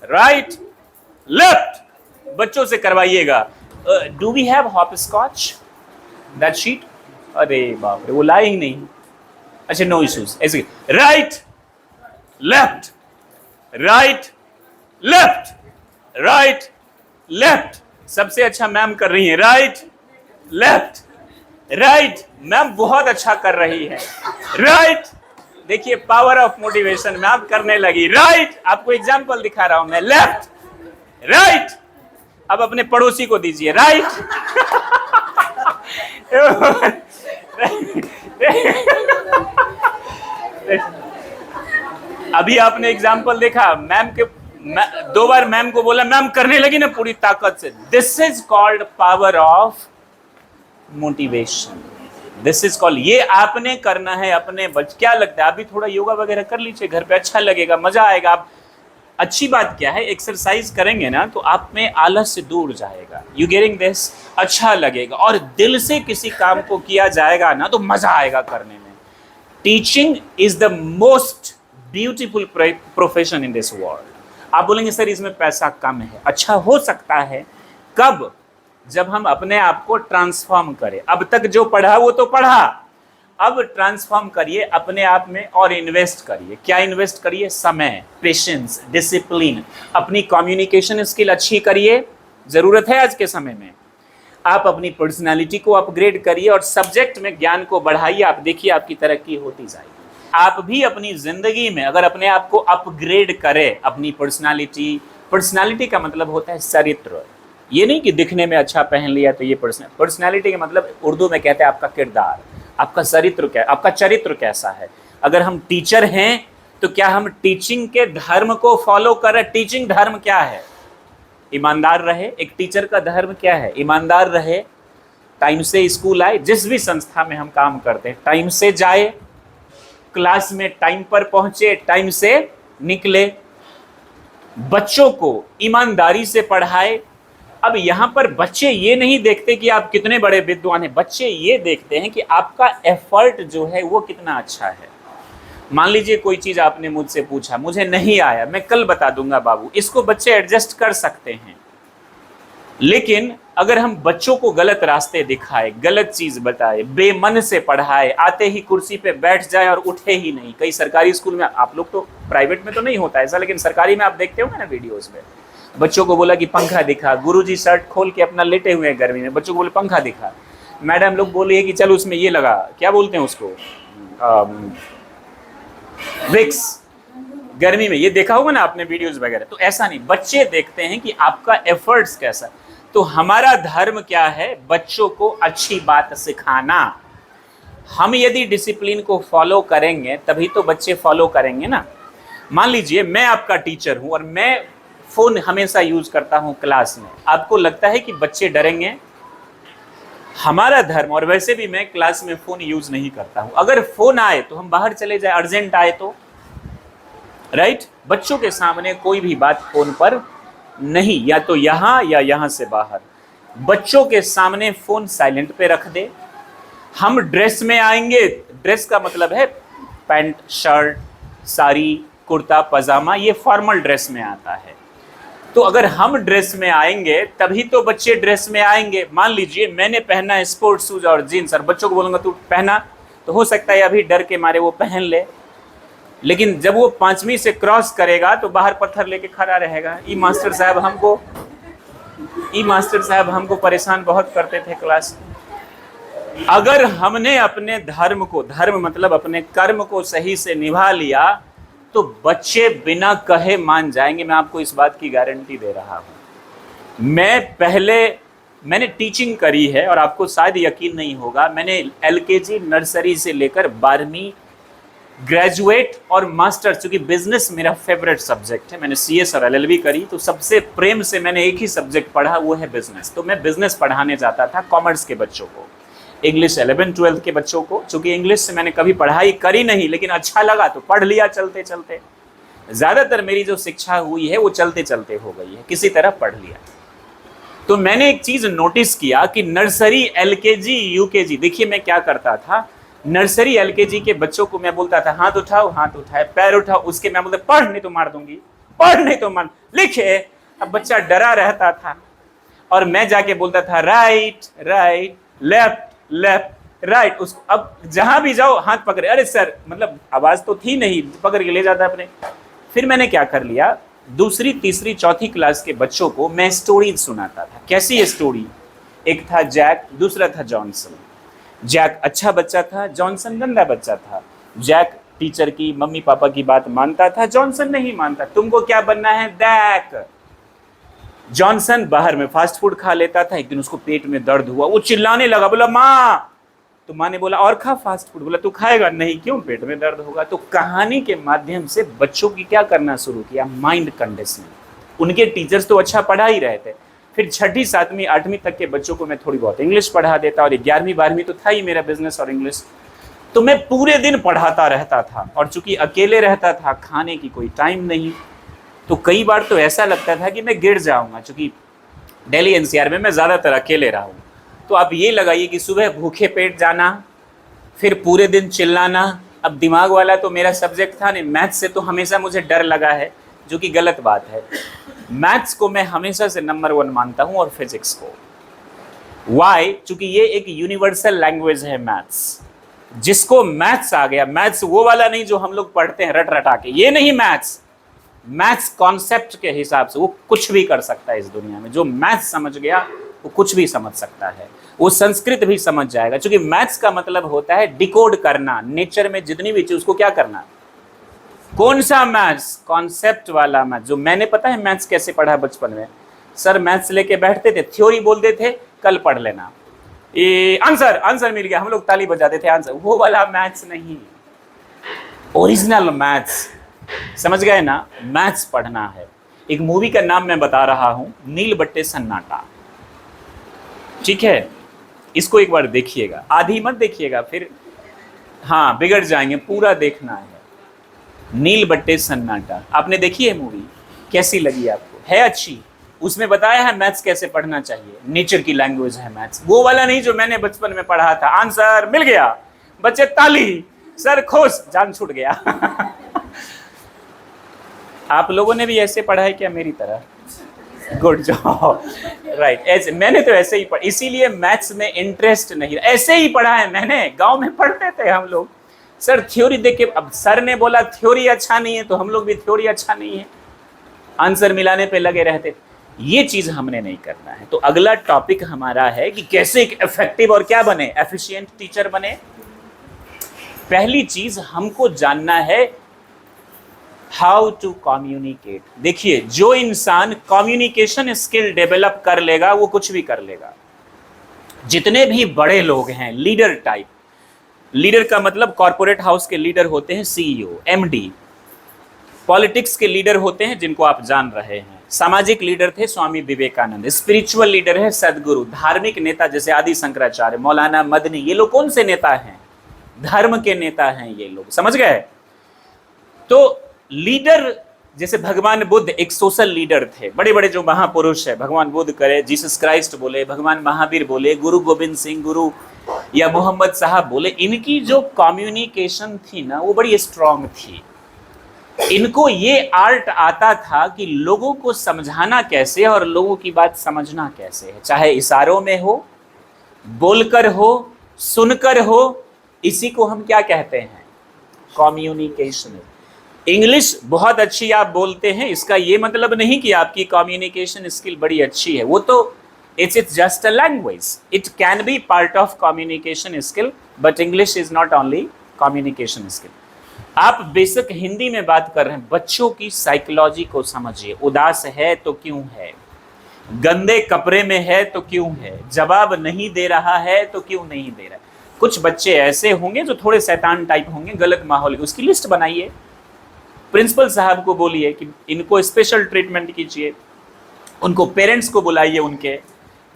right left. बच्चों से करवाइएगा। Do we have hopscotch that sheet? अरे बाप रे, वो लाए ही नहीं। अच्छा नो इश्यूज। ऐसे right left right left right left. सबसे अच्छा मैम कर रही है। Right left right. मैम बहुत अच्छा कर रही है। राइट। देखिए पावर ऑफ मोटिवेशन, मैम करने लगी। राइट। आपको एग्जांपल दिखा रहा हूं मैं। Left right. अब अपने पड़ोसी को दीजिए। राइट। अभी आपने एग्जांपल देखा, मैम के 2 बार मैम को बोला, मैम करने लगी ना पूरी ताकत से। This is called power of motivation. This is called, ये आपने करना है अपने क्या लगता है? आप भी थोड़ा योगा वगैरह कर लीजिए घर पे, अच्छा लगेगा, मजा आएगा। आप अच्छी बात क्या है, एक्सरसाइज करेंगे ना तो आप में आलस से दूर जाएगा। You getting this? अच्छा लगेगा और दिल से किसी काम को किया जाएगा ना तो मजा आएगा करने में। Teaching is the most beautiful profession in this world. आप बोलेंगे सर इसमें पैसा कम है। अच्छा हो सकता है, कब? जब हम अपने आप को ट्रांसफॉर्म करें। अब तक जो पढ़ा वो तो पढ़ा, अब ट्रांसफॉर्म करिए अपने आप में और इन्वेस्ट करिए। क्या इन्वेस्ट करिए? समय, पेशेंस, डिसिप्लिन, अपनी कम्युनिकेशन स्किल अच्छी करिए, जरूरत है आज के समय में। आप अपनी पर्सनालिटी को अपग्रेड करिए और सब्जेक्ट में ज्ञान को बढ़ाइए। आप देखिए आपकी तरक्की होती जाएगी। आप भी अपनी जिंदगी में अगर अपने आप को अपग्रेड करें, अपनी पर्सनालिटी, पर्सनालिटी का मतलब होता है चरित्र। ये नहीं कि दिखने में अच्छा पहन लिया तो ये पर्सनालिटी का मतलब उर्दू में कहते हैं आपका किरदार, आपका चरित्र क्या, आपका चरित्र कैसा है। अगर हम टीचर हैं तो क्या हम टीचिंग के धर्म को फॉलो कर रहे? टीचिंग धर्म क्या है? ईमानदार रहे। एक टीचर का धर्म क्या है? ईमानदार रहे, टाइम से स्कूल आए, जिस भी संस्था में हम काम करते हैं टाइम से जाए, क्लास में टाइम पर पहुंचे, टाइम से निकले, बच्चों को ईमानदारी से पढ़ाए। अब यहां पर बच्चे ये नहीं देखते कि आप कितने बड़े विद्वान हैं, बच्चे ये देखते हैं कि आपका एफर्ट जो है वो कितना अच्छा है। मान लीजिए कोई चीज आपने मुझसे पूछा, मुझे नहीं आया, मैं कल बता दूंगा बाबू, इसको बच्चे एडजस्ट कर सकते हैं। लेकिन अगर हम बच्चों को गलत रास्ते दिखाए, गलत चीज बताए, बेमन से पढ़ाए, आते ही कुर्सी पे बैठ जाए और उठे ही नहीं। कई सरकारी स्कूल में, आप लोग तो प्राइवेट में तो नहीं होता ऐसा, लेकिन सरकारी में आप देखते होंगे ना वीडियोस में, बच्चों को बोला कि पंखा दिखा, गुरुजी शर्ट खोल के अपना लेटे हुए हैं गर्मी में, बच्चों को बोले पंखा दिखा, मैडम लोग बोली कि चलो उसमें ये लगा, क्या बोलते हैं उसको, विक्स, गर्मी में। ये देखा होगा ना आपने वीडियोस वगैरह। तो ऐसा नहीं, बच्चे देखते हैं कि आपका एफर्ट्स कैसा। तो हमारा धर्म क्या है? बच्चों को अच्छी बात सिखाना। हम यदि डिसिप्लिन को फॉलो करेंगे तभी तो बच्चे फॉलो करेंगे ना। मान लीजिए मैं आपका टीचर हूं और मैं फोन हमेशा यूज करता हूं क्लास में, आपको लगता है कि बच्चे डरेंगे? हमारा धर्म, और वैसे भी मैं क्लास में फोन यूज नहीं करता हूं। अगर फोन आए तो हम बाहर चले जाए, अर्जेंट आए तो, राइट? बच्चों के सामने कोई भी बात फोन पर नहीं, या तो यहां या यहां से बाहर। बच्चों के सामने फोन साइलेंट पे रख दे। हम ड्रेस में आएंगे, ड्रेस का मतलब है पैंट, शर्ट, साड़ी, कुर्ता, पजामा, ये फॉर्मल ड्रेस में आता है। तो अगर हम ड्रेस में आएंगे तभी तो बच्चे ड्रेस में आएंगे। मान लीजिए मैंने पहना है स्पोर्ट्स शूज और जीन्स, और बच्चों को बोलूंगा तू पहना, तो हो सकता है अभी डर के मारे वो पहन ले, लेकिन जब वो 5वीं से क्रॉस करेगा तो बाहर पत्थर लेके खड़ा रहेगा। ई मास्टर साहब हमको परेशान बहुत करते थे क्लास में। अगर हमने अपने धर्म को, धर्म मतलब अपने कर्म को सही से निभा लिया तो बच्चे बिना कहे मान जाएंगे। मैं आपको इस बात की गारंटी दे रहा हूं। मैंने टीचिंग करी है और आपको शायद यकीन नहीं होगा, मैंने LKG नर्सरी से लेकर 12वीं ग्रेजुएट और मास्टर, चूंकि बिजनेस मेरा फेवरेट सब्जेक्ट है, मैंने CS और LLB करी, तो सबसे प्रेम से मैंने एक ही सब्जेक्ट पढ़ा, वो है बिजनेस। तो मैं बिजनेस पढ़ाने जाता था कॉमर्स के बच्चों को, इंग्लिश 11th-12th के बच्चों को। चूंकि इंग्लिश से मैंने कभी पढ़ाई करी नहीं, लेकिन अच्छा लगा तो पढ़ लिया चलते चलते। ज्यादातर मेरी जो शिक्षा हुई है वो चलते चलते हो गई है, किसी तरह पढ़ लिया। तो मैंने एक चीज नोटिस किया कि नर्सरी, LKG, UKG, देखिए मैं क्या करता था, नर्सरी LKG के बच्चों को मैं बोलता था हाथ उठाओ, हाथ उठाए, पैर उठाओ, उसके मैं बोलता पढ़ नहीं तो मार दूंगी, पढ़ नहीं तो मार, लिखे। अब बच्चा डरा रहता था और मैं जाके बोलता था right right, left left right, उसको अब जहां भी जाओ हाथ पकड़े, अरे सर, मतलब आवाज तो थी नहीं, पकड़ के ले जाता अपने। फिर मैंने क्या कर लिया, 2री, 3री, 4थी क्लास के बच्चों को मैं स्टोरी सुनाता था। कैसी स्टोरी? एक था जैक, दूसरा था जॉनसन। जैक अच्छा बच्चा था, जॉनसन गंदा बच्चा था। जैक टीचर की, मम्मी पापा की बात मानता था, जॉनसन नहीं मानता। तुमको क्या बनना है? दैक। जॉनसन बाहर में फास्ट फूड खा लेता था। एक दिन उसको पेट में दर्द हुआ, वो चिल्लाने लगा, बोला माँ। तो माँ ने बोला और खा फास्ट फूड। बोला तू खाएगा नहीं, क्यों? पेट में दर्द होगा। तो कहानी के माध्यम से बच्चों की क्या करना शुरू किया? Mind conditioning. उनके टीचर्स तो अच्छा पढ़ा ही रहे थे। फिर 6ठी, 7वीं, 8वीं तक के बच्चों को मैं थोड़ी बहुत इंग्लिश पढ़ा देता, और 11वीं, 12वीं तो था ही मेरा बिजनेस और इंग्लिश। तो मैं पूरे दिन पढ़ाता रहता था, और चूंकि अकेले रहता था, खाने की कोई टाइम नहीं, तो कई बार तो ऐसा लगता था कि मैं गिर जाऊंगा। चूंकि दिल्ली NCR में मैं ज़्यादातर अकेले रहा हूँ, तो आप ये लगाइए कि सुबह भूखे पेट जाना, फिर पूरे दिन चिल्लाना। अब दिमाग वाला तो मेरा सब्जेक्ट था नहीं, मैथ्स से तो हमेशा मुझे डर लगा है, जो कि गलत बात है। मैथ्स को मैं हमेशा से नंबर 1 मानता हूँ, और फिजिक्स को। वाई? चूंकि ये एक यूनिवर्सल लैंग्वेज है मैथ्स। जिसको मैथ्स आ गया, मैथ्स वो वाला नहीं जो हम लोग पढ़ते हैं रट रटा के, ये नहीं मैथ्स। मैथ्स कॉन्सेप्ट के हिसाब से वो कुछ भी कर सकता है इस दुनिया में। जो मैथ्स समझ गया वो कुछ भी समझ सकता है, वो संस्कृत भी समझ जाएगा। क्योंकि मैथ्स का मतलब होता है डिकोड करना, नेचर में जितनी भी चीज उसको क्या करना, कौन सा मैथ्स? कॉन्सेप्ट वाला मैथ्स। जो मैंने पता है मैथ्स कैसे पढ़ा बचपन में, सर मैथ्स लेके बैठते थे, थ्योरी बोलते थे कल पढ़ लेना, ये आंसर आंसर मिल गया, हम लोग ताली बजाते थे आंसर। वो वाला मैथ्स नहीं, ओरिजिनल मैथ्स। समझ गए ना? मैथ्स पढ़ना है। एक मूवी का नाम मैं बता रहा हूं, नील बट्टे सन्नाटा, ठीक है? इसको एक बार देखिएगा, आधी मत देखिएगा फिर हाँ बिगड़ जाएंगे, पूरा देखना है। नील बट्टे सन्नाटा आपने देखी है मूवी? कैसी लगी आपको? है अच्छी? उसमें बताया है मैथ्स कैसे पढ़ना चाहिए, नेचर की लैंग्वेज है मैथ्स। वो वाला नहीं जो मैंने बचपन में पढ़ा था, आंसर मिल गया, बच्चे ताली, सर खुश, जान छूट गया। आप लोगों ने भी ऐसे पढ़ा है क्या मेरी तरह? Good job, right. ऐसे मैंने तो ऐसे ही पढ़ा, इसीलिए मैथ्स में इंटरेस्ट नहीं, ऐसे ही पढ़ा है मैंने। गांव में पढ़ते थे हम लोग, सर थ्योरी देख के, अब सर ने बोला थ्योरी अच्छा नहीं है तो हम लोग भी थ्योरी अच्छा नहीं है, आंसर मिलाने पे लगे रहते। ये चीज हमने नहीं करना है। तो अगला टॉपिक हमारा है कि कैसे एक इफेक्टिव और क्या बने, एफिशिएंट टीचर बने। पहली चीज हमको जानना है हाउ टू कम्युनिकेट। देखिए, जो इंसान कम्युनिकेशन स्किल डेवलप कर लेगा वो कुछ भी कर लेगा। जितने भी बड़े लोग हैं लीडर टाइप, लीडर का मतलब कॉर्पोरेट हाउस के लीडर होते हैं सीईओ, एमडी। पॉलिटिक्स के लीडर होते हैं जिनको आप जान रहे हैं, सामाजिक लीडर थे स्वामी विवेकानंद, स्पिरिचुअल लीडर है सदगुरु, धार्मिक नेता जैसे आदि शंकराचार्य, मौलाना मदनी, ये लोग कौन से नेता हैं? धर्म के नेता हैं ये लोग, समझ गए? तो लीडर जैसे भगवान बुद्ध एक सोशल लीडर थे, बड़े बड़े जो महापुरुष है, भगवान बुद्ध करे, जीसस क्राइस्ट बोले, भगवान महावीर बोले, गुरु गोविंद सिंह गुरु या मोहम्मद साहब बोले, इनकी जो कम्युनिकेशन थी ना वो बड़ी स्ट्रांग थी। इनको ये आर्ट आता था कि लोगों को समझाना कैसे और लोगों की बात समझना कैसे है, चाहे इशारों में हो, बोलकर हो, सुनकर हो। इसी को हम क्या कहते हैं? कम्युनिकेशन। इंग्लिश बहुत अच्छी आप बोलते हैं, इसका ये मतलब नहीं कि आपकी कम्युनिकेशन स्किल बड़ी अच्छी है। वो तो it's just a language. It can be part of communication skill, but English is not only communication skill. आप बेसिक हिंदी में बात कर रहे हैं, बच्चों की साइकोलॉजी को समझिए। उदास है तो क्यों है, गंदे कपड़े में है तो क्यों है, जवाब नहीं दे रहा है तो क्यों नहीं दे रहा है। कुछ बच्चे ऐसे होंगे जो थोड़े शैतान टाइप होंगे, गलत माहौल, उसकी लिस्ट बनाइए, प्रिंसिपल साहब को बोलिए कि इनको स्पेशल ट्रीटमेंट कीजिए, उनको पेरेंट्स को बुलाइए, उनके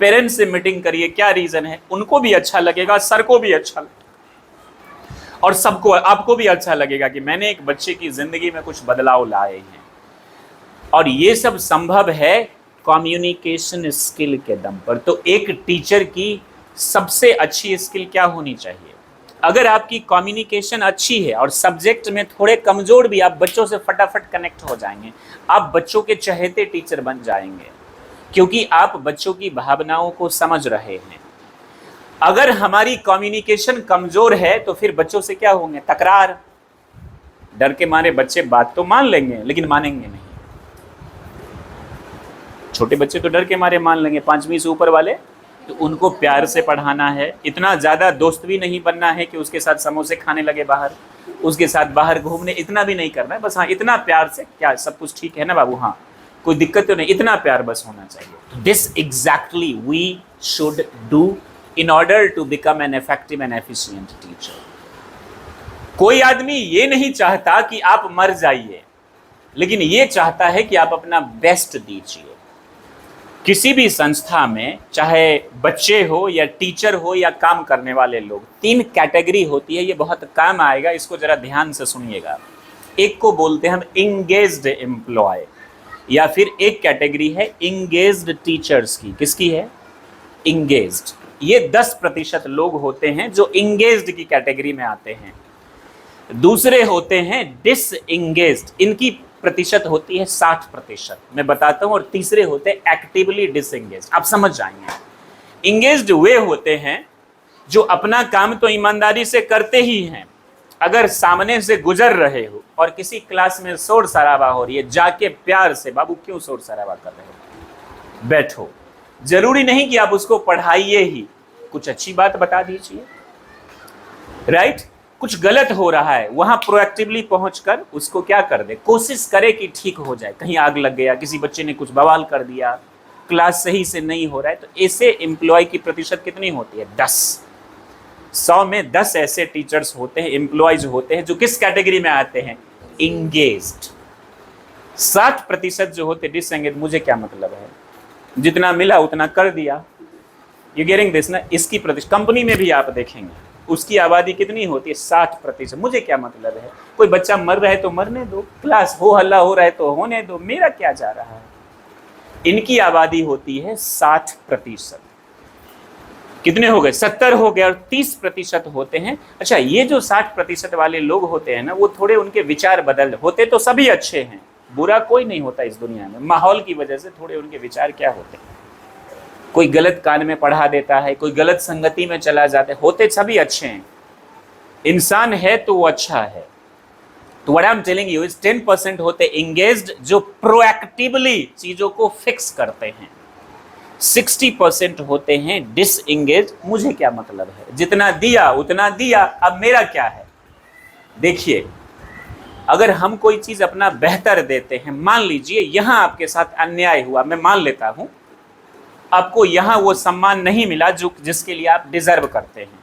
पेरेंट्स से मीटिंग करिए, क्या रीजन है, उनको भी अच्छा लगेगा, सर को भी अच्छा लगेगा और सबको, आपको भी अच्छा लगेगा कि मैंने एक बच्चे की जिंदगी में कुछ बदलाव लाए हैं। और ये सब संभव है कम्युनिकेशन स्किल के दम पर। तो एक टीचर की सबसे अच्छी स्किल क्या होनी चाहिए? अगर आपकी कम्युनिकेशन अच्छी है और सब्जेक्ट में थोड़े कमजोर भी, आप बच्चों से फटाफट कनेक्ट हो जाएंगे, आप बच्चों के चहेते टीचर बन जाएंगे, क्योंकि आप बच्चों की भावनाओं को समझ रहे हैं। अगर हमारी कम्युनिकेशन कमजोर है तो फिर बच्चों से क्या होंगे? तकरार। डर के मारे बच्चे बात तो मान लेंगे लेकिन मानेंगे नहीं। छोटे बच्चे तो डर के मारे मान लेंगे, 5वीं से ऊपर वाले तो उनको प्यार से पढ़ाना है। इतना ज्यादा दोस्त भी नहीं बनना है कि उसके साथ समोसे खाने लगे बाहर, उसके साथ बाहर घूमने, इतना भी नहीं करना है। बस हाँ, इतना प्यार से, क्या सब कुछ ठीक है ना बाबू, हाँ कोई दिक्कत तो नहीं, इतना प्यार बस होना चाहिए। This exactly we should do in order to become an effective and efficient teacher. कोई आदमी ये नहीं चाहता कि आप मर जाइए, लेकिन ये चाहता है कि आप अपना बेस्ट दीजिए। किसी भी संस्था में चाहे बच्चे हो या टीचर हो या काम करने वाले लोग, 3 कैटेगरी होती है, ये बहुत काम आएगा, इसको जरा ध्यान से सुनिएगा। एक को बोलते हैं हम इंगेज्ड एम्प्लॉय, या फिर एक कैटेगरी है इंगेज्ड टीचर्स की। किसकी है? इंगेज्ड। ये 10% लोग होते हैं जो इंगेज्ड की कैटेगरी में आते हैं। दूसरे होते हैं डिसएंगेज्ड, इनकी प्रतिशत होती है 60%, मैं बताता हूं। और तीसरे होते हैं एक्टिवली डिसएंगेज्ड, आप समझ जाएंगे। इंगेज्ड वे होते हैं जो अपना काम तो ईमानदारी से करते ही हैं, अगर सामने से गुजर रहे हो और किसी क्लास में शोर शराबा हो रही है, जाके प्यार से, बाबू क्यों शोर शराबा कर रहे हो, बैठो। जरूरी नहीं कि आप उसको पढ़ाइए ही, कुछ अच्छी बात बता दीजिए, राइट? कुछ गलत हो रहा है वहां प्रोएक्टिवली पहुंचकर उसको क्या कर दे, कोशिश करे कि ठीक हो जाए। कहीं आग लग गया, किसी बच्चे ने कुछ बवाल कर दिया, क्लास सही से नहीं हो रहा है, तो ऐसे एम्प्लॉय की प्रतिशत कितनी होती है? 10। 100 में 10 ऐसे टीचर्स होते हैं, एम्प्लॉयज होते हैं जो किस कैटेगरी में आते हैं? इंगेज्ड। 60% जो होते डिसएंगेज, मुझे क्या मतलब है, जितना मिला उतना कर दिया। यू गेटिंग दिस ना? इसकी प्रतिशत कंपनी में भी आप देखेंगे, उसकी आबादी कितनी होती है? 60%। मुझे क्या मतलब है, कोई बच्चा मर रहा है तो मरने दो, क्लास हो हल्ला हो रहा है तो होने दो, मेरा क्या जा रहा है। इनकी आबादी होती है 60%। कितने हो गए? 70 हो गए, और 30% होते हैं। अच्छा, ये जो 60% वाले लोग होते हैं ना, वो थोड़े उनके विचार बदल होते, तो सभी अच्छे हैं, बुरा कोई नहीं होता इस दुनिया में। माहौल की वजह से थोड़े उनके विचार क्या होते हैं, कोई गलत कान में पढ़ा देता है, कोई गलत संगति में चला जाता है, होते सभी अच्छे हैं। इंसान है तो वो अच्छा है। तो what I am telling you is 10% होते एंगेज्ड, जो प्रोएक्टिवली चीजों को फिक्स करते हैं। 60% होते हैं डिसएंगेज, मुझे क्या मतलब है, जितना दिया उतना दिया, अब मेरा क्या है। देखिए, अगर हम कोई चीज अपना बेहतर देते हैं, मान लीजिए यहां आपके साथ अन्याय हुआ, मैं मान लेता हूं आपको यहां वो सम्मान नहीं मिला जो जिसके लिए आप डिजर्व करते हैं,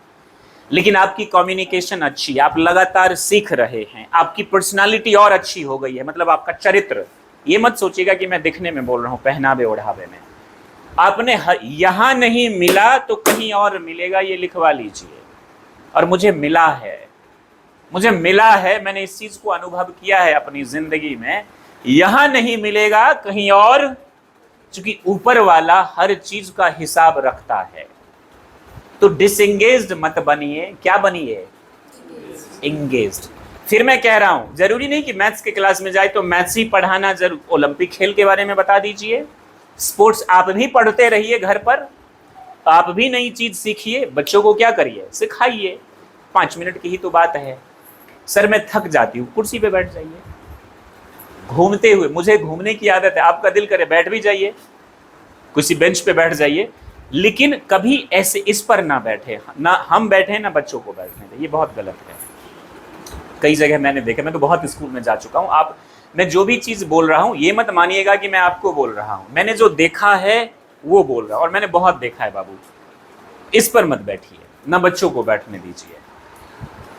लेकिन आपकी कम्युनिकेशन अच्छी, आप लगातार सीख रहे हैं, आपकी पर्सनालिटी और अच्छी हो गई है, मतलब आपका चरित्र। ये मत सोचिएगा कि मैं दिखने में बोल रहा हूं, पहनावे ओढ़ावे में। आपने यहां नहीं मिला तो कहीं और मिलेगा, ये लिखवा लीजिए। और मुझे मिला है, मुझे मिला है, मैंने इस चीज को अनुभव किया है अपनी जिंदगी में। यहां नहीं मिलेगा कहीं और, क्योंकि ऊपर वाला हर चीज का हिसाब रखता है। तो डिसएंगेज्ड मत बनिए, क्या बनिए? एंगेज्ड। फिर मैं कह रहा हूं, जरूरी नहीं कि मैथ्स के क्लास में जाए तो मैथ्स ही पढ़ाना, जरूर ओलंपिक खेल के बारे में बता दीजिए, स्पोर्ट्स आप भी पढ़ते रहिए घर पर, आप भी नई चीज सीखिए, बच्चों को क्या करिए, सिखाइए। 5 मिनट की ही तो बात है। सर मैं थक जाती हूँ, कुर्सी पे बैठ जाइए, घूमते हुए, मुझे घूमने की आदत है, आपका दिल करे बैठ भी जाइए, किसी बेंच पे बैठ जाइए, लेकिन कभी ऐसे इस पर ना बैठे, ना हम बैठे ना बच्चों को बैठने दें, ये बहुत गलत है। कई जगह मैंने देखा, मैं तो बहुत स्कूल में जा चुका हूँ। आप, मैं जो भी चीज बोल रहा हूँ ये मत मानिएगा कि मैं आपको बोल रहा हूँ, मैंने जो देखा है वो बोल रहा हूँ, और मैंने बहुत देखा है बाबू। इस पर मत बैठिए, ना बच्चों को बैठने दीजिए।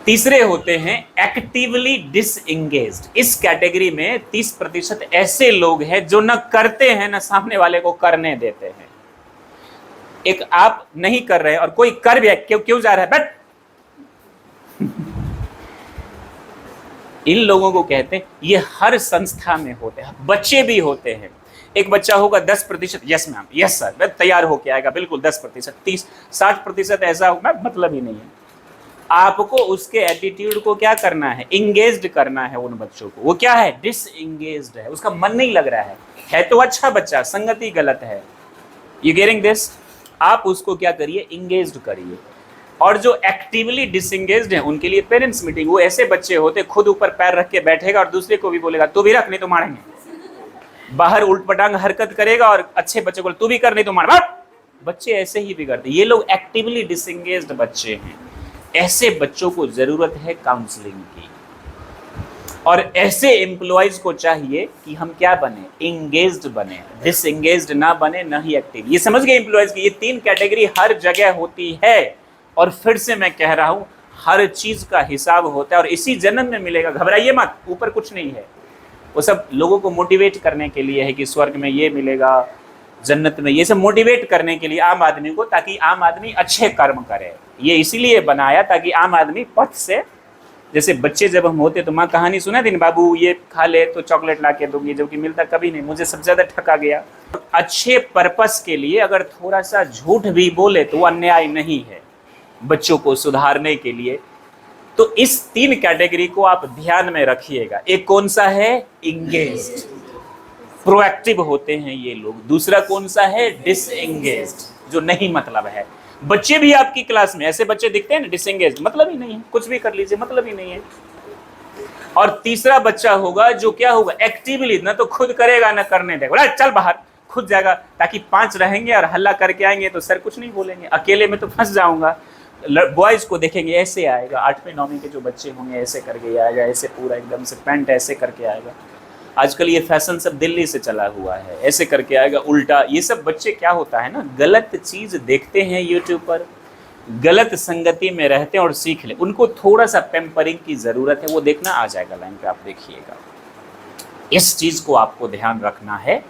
तीसरे होते हैं एक्टिवली डिसएंगेज्ड। इस कैटेगरी में 30% ऐसे लोग हैं जो न करते हैं न सामने वाले को करने देते हैं। एक आप नहीं कर रहे और कोई कर भी, क्यों जा रहा है, बैठ। इन लोगों को कहते हैं, ये हर संस्था में होते हैं, बच्चे भी होते हैं। एक बच्चा होगा 10%, यस मैम, यस सर, मैं तैयार होके आएगा, बिल्कुल 10%, 30-60% ऐसा होगा, मतलब ही नहीं है। आपको उसके एटीट्यूड को क्या करना है, इंगेज्ड करना है उन बच्चों को। वो क्या है, डिसएंगेज्ड है, उसका मन नहीं लग रहा है तो अच्छा बच्चा, संगति गलत है। You getting this? आप उसको क्या करिए, इंगेज्ड करिए। और जो एक्टिवली डिसएंगेज्ड है उनके लिए पेरेंट्स मीटिंग। वो ऐसे बच्चे होते, खुद ऊपर पैर रख के बैठेगा और दूसरे को भी बोलेगा तू भी रख, नहीं तो मारेंगे। बाहर उल्ट पटांग हरकत करेगा और अच्छे बच्चे को तू भी कर, नहीं तो मार। बच्चे ऐसे ही बिगड़ते, ये लोग एक्टिवली डिसएंगेज्ड बच्चे हैं। ऐसे बच्चों को जरूरत है काउंसलिंग की, और ऐसे एम्प्लॉयज को चाहिए कि हम क्या बने, इंगेज्ड बने, डिसएंगेज्ड ना बने, ना ही एक्टिव। ये समझ गए एम्प्लॉयज की ये 3 कैटेगरी हर जगह होती है। और फिर से मैं कह रहा हूं, हर चीज का हिसाब होता है और इसी जन्म में मिलेगा, घबराइए मत, ऊपर कुछ नहीं है। वो सब लोगों को मोटिवेट करने के लिए है कि स्वर्ग में ये मिलेगा, जन्नत में, ये सब मोटिवेट करने के लिए आम आदमी को, ताकि आम आदमी अच्छे कर्म करे। ये इसीलिए बनाया ताकि आम आदमी पथ से, जैसे बच्चे जब हम होते तो माँ कहानी सुना दिन, बाबू ये खा ले तो चॉकलेट ला के दूंगी, जबकि मिलता कभी नहीं। मुझे सबसे ज्यादा ठगा गया। अच्छे पर्पस के लिए अगर थोड़ा सा झूठ भी बोले तो वो अन्याय नहीं है, बच्चों को सुधारने के लिए। तो इस 3 कैटेगरी को आप ध्यान में रखिएगा। एक कौन सा है, इंगेज्ड, प्रोएक्टिव होते हैं ये लोग। दूसरा कौन सा है, डिसएंगेज्ड, जो नहीं मतलब है। बच्चे भी आपकी क्लास में ऐसे बच्चे दिखते हैं ना, डिसएंगेज्ड, मतलब ही नहीं है, कुछ भी कर लीजिए, मतलब ही नहीं है। और तीसरा बच्चा होगा जो क्या होगा, एक्टिवली, ना तो खुद करेगा ना करने देगा, बोला चल बाहर, खुद जाएगा, ताकि 5 रहेंगे और हल्ला करके आएंगे तो सर कुछ नहीं बोलेंगे, अकेले में तो फंस जाऊंगा। बॉयज को देखेंगे ऐसे आएगा, 8वीं 9वीं के जो बच्चे होंगे ऐसे करके आएगा, ऐसे पूरा एकदम से पैंट ऐसे करके आएगा। आजकल ये फैशन सब दिल्ली से चला हुआ है, ऐसे करके आएगा उल्टा। ये सब बच्चे क्या होता है ना, गलत चीज देखते हैं यूट्यूब पर, गलत संगति में रहते हैं और सीख ले। उनको थोड़ा सा पैम्परिंग की जरूरत है, वो देखना आ जाएगा लाइन पे, आप देखिएगा। इस चीज को आपको ध्यान रखना है।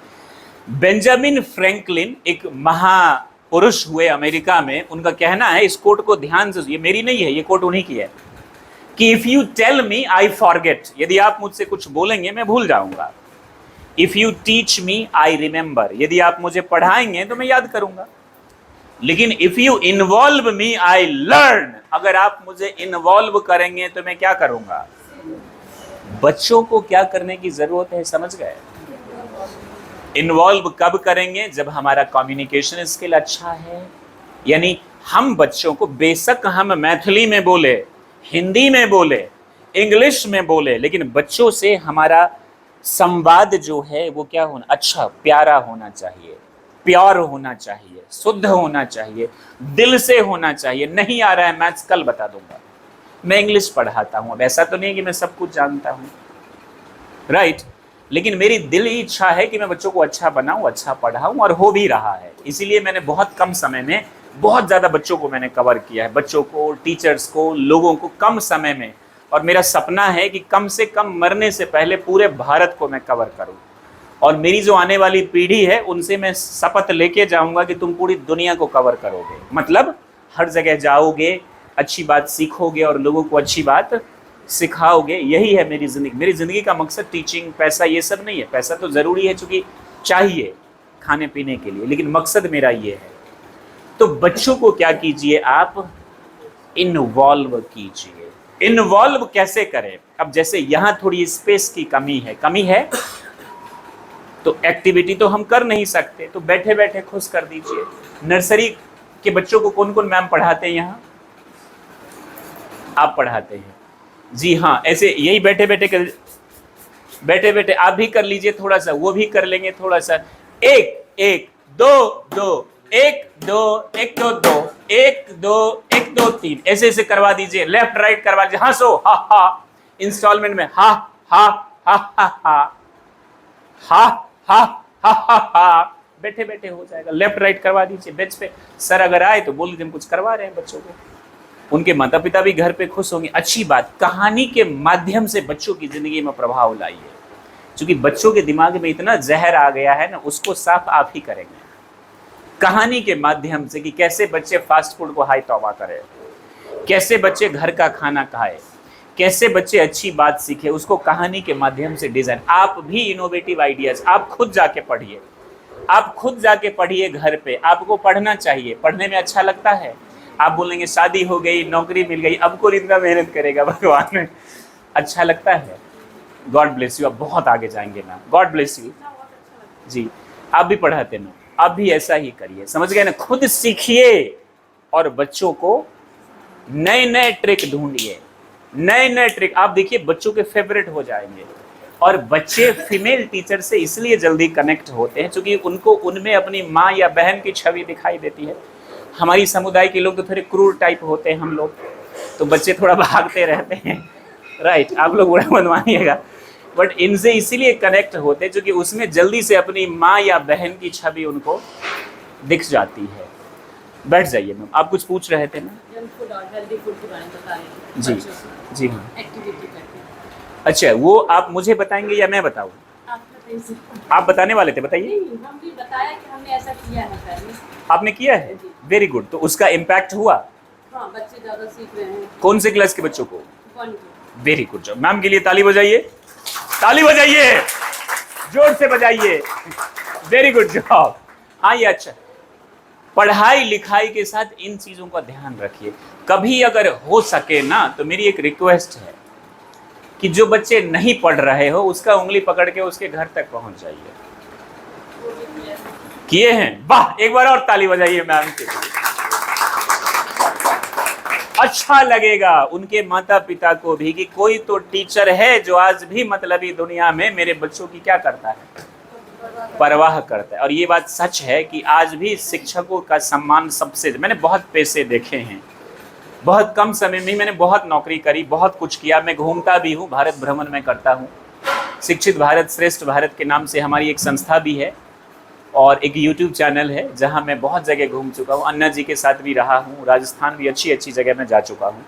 बेंजामिन फ्रैंकलिन एक महापुरुष हुए अमेरिका में, उनका कहना है, इस कोट को ध्यान से, ये मेरी नहीं है, ये कोट उन्हीं की है, कि if you tell me I forget, यदि आप मुझसे कुछ बोलेंगे मैं भूल जाऊंगा। If you teach me I remember, यदि आप मुझे पढ़ाएंगे तो मैं याद करूंगा। लेकिन if you involve me I learn, अगर आप मुझे इन्वॉल्व करेंगे तो मैं क्या करूंगा। बच्चों को क्या करने की जरूरत है, समझ गए? इन्वॉल्व कब करेंगे, जब हमारा कम्युनिकेशन स्किल अच्छा है। यानी हम बच्चों को, बेशक हम मैथिली में बोले, हिंदी में बोले, इंग्लिश में बोले, लेकिन बच्चों से हमारा संवाद जो है वो क्या होना, अच्छा प्यारा होना चाहिए, प्योर होना चाहिए, शुद्ध होना चाहिए, दिल से होना चाहिए। नहीं आ रहा है मैथ्स, कल बता दूंगा, मैं इंग्लिश पढ़ाता हूं। अब ऐसा तो नहीं कि मैं सब कुछ जानता हूं, राइट, लेकिन मेरी दिल ही इच्छा है कि मैं बच्चों को अच्छा बनाऊं, अच्छा पढ़ाऊं, और हो भी रहा है। इसीलिए मैंने बहुत कम समय में बहुत ज्यादा बच्चों को मैंने कवर किया है, बच्चों को, टीचर्स को, लोगों को, कम समय में। और मेरा सपना है कि कम से कम मरने से पहले पूरे भारत को मैं कवर करूं। और मेरी जो आने वाली पीढ़ी है उनसे मैं शपथ लेके जाऊंगा कि तुम पूरी दुनिया को कवर करोगे, मतलब हर जगह जाओगे, अच्छी बात सीखोगे और लोगों को अच्छी बात सिखाओगे। यही है मेरी जिंदगी। मेरी जिंदगी का मकसद टीचिंग, पैसा ये सब नहीं है। पैसा तो जरूरी है चूंकि चाहिए खाने पीने के लिए, लेकिन मकसद मेरा ये है। तो बच्चों को क्या कीजिए, आप इन्वॉल्व कीजिए। इन्वॉल्व कैसे करें? अब जैसे यहां थोड़ी स्पेस की कमी है तो एक्टिविटी तो हम कर नहीं सकते, तो बैठे बैठे खुश कर दीजिए। नर्सरी के बच्चों को कौन कौन मैम पढ़ाते हैं यहाँ? आप पढ़ाते हैं? जी हाँ, ऐसे यही बैठे बैठे आप भी कर लीजिए, थोड़ा सा वो भी कर लेंगे, थोड़ा सा। एक एक दो दो, एक दो एक दो दो, एक दो एक दो तीन, ऐसे ऐसे करवा दीजिए। लेफ्ट राइट करवा दीजिए। हंसो, हा हा, इंस्टॉलमेंट में हा हा हा हा हा हा हा हा हा हा, बैठे बैठे हो जाएगा। लेफ्ट राइट करवा दीजिए बेंच पे। सर अगर आए तो बोल दीजिए हम कुछ करवा रहे हैं बच्चों को। उनके माता पिता भी घर पे खुश होंगे। अच्छी बात, कहानी के माध्यम से बच्चों की जिंदगी में प्रभाव लाइए, क्योंकि बच्चों के दिमाग में इतना जहर आ गया है ना, उसको साफ आप ही करेंगे कहानी के माध्यम से, कि कैसे बच्चे फास्ट फूड को हाय तौबा करें, कैसे बच्चे घर का खाना खाए, कैसे बच्चे अच्छी बात सीखे, उसको कहानी के माध्यम से डिजाइन। आप भी इनोवेटिव आइडियाज, आप खुद जाके पढ़िए, आप खुद जाके पढ़िए घर पे। आपको पढ़ना चाहिए, पढ़ने में अच्छा लगता है। आप बोलेंगे शादी हो गई, नौकरी मिल गई, अब कौन इतना मेहनत करेगा भगवान में। अच्छा लगता है। गॉड ब्लेस यू, आप बहुत आगे जाएंगे ना। गॉड ब्लेस यू जी। आप भी पढ़ाते ना, आप भी ऐसा ही करिए, समझ गए ना। खुद सीखिए और बच्चों को नए नए ट्रिक ढूंढिए, नए नए ट्रिक। आप देखिए बच्चों के फेवरेट हो जाएंगे। और बच्चे फीमेल टीचर से इसलिए जल्दी कनेक्ट होते हैं क्योंकि उनको उनमें अपनी माँ या बहन की छवि दिखाई देती है। हमारी समुदाय के लोग तो थोड़े क्रूर टाइप होते हैं हम लोग, तो बच्चे थोड़ा भागते रहते हैं, राइट। आप लोग बुरा मत मानिएगा, बट इनसे इसीलिए कनेक्ट होते हैं क्योंकि उसमें जल्दी से अपनी माँ या बहन की छवि उनको दिख जाती है। बैठ जाइए मैम, आप कुछ पूछ रहे थे ना? जंक फूड और हेल्दी फूड के बारे में बता रहे हैं जी बच्चों को, जी हाँ। एक्टिविटी करके। अच्छा, वो आप मुझे बताएंगे या मैं बताऊँ? आप बताने वाले थे, बताइए। हम भी बताया कि हमने ऐसा किया है पहले। आपने किया है? Very good. तो उसका इम्पैक्ट हुआ? हाँ, बच्चे ज्यादा सीख रहे हैं। कौन से क्लास के बच्चों को? 1 वेरी गुड जॉब। मैम के लिए ताली बजाइए, ताली बजाइए, जोर से बजाइए। Very good job. हाँ, ये अच्छा। पढ़ाई लिखाई के साथ इन चीजों का ध्यान रखिए। कभी अगर हो सके ना तो मेरी एक रिक्वेस्ट है कि जो बच्चे नहीं पढ़ रहे हो उसका उंगली पकड़ के उसके घर तक पहुंच जाइए। किए हैं? वाह, एक बार और ताली बजाइए मैम के लिए। अच्छा लगेगा उनके माता पिता को भी कि कोई तो टीचर है जो आज भी मतलबी दुनिया में मेरे बच्चों की क्या करता है, परवाह करता है। और ये बात सच है कि आज भी शिक्षकों का सम्मान सबसे, मैंने बहुत पैसे देखे हैं बहुत कम समय में मैंने बहुत नौकरी करी, बहुत कुछ किया, मैं घूमता भी हूँ, भारत भ्रमण में करता हूँ। शिक्षित भारत श्रेष्ठ भारत के नाम से हमारी एक संस्था भी है और एक यूट्यूब चैनल है जहाँ मैं बहुत जगह घूम चुका हूँ। अन्ना जी के साथ भी रहा हूँ, राजस्थान भी अच्छी अच्छी जगह में जा चुका हूँ।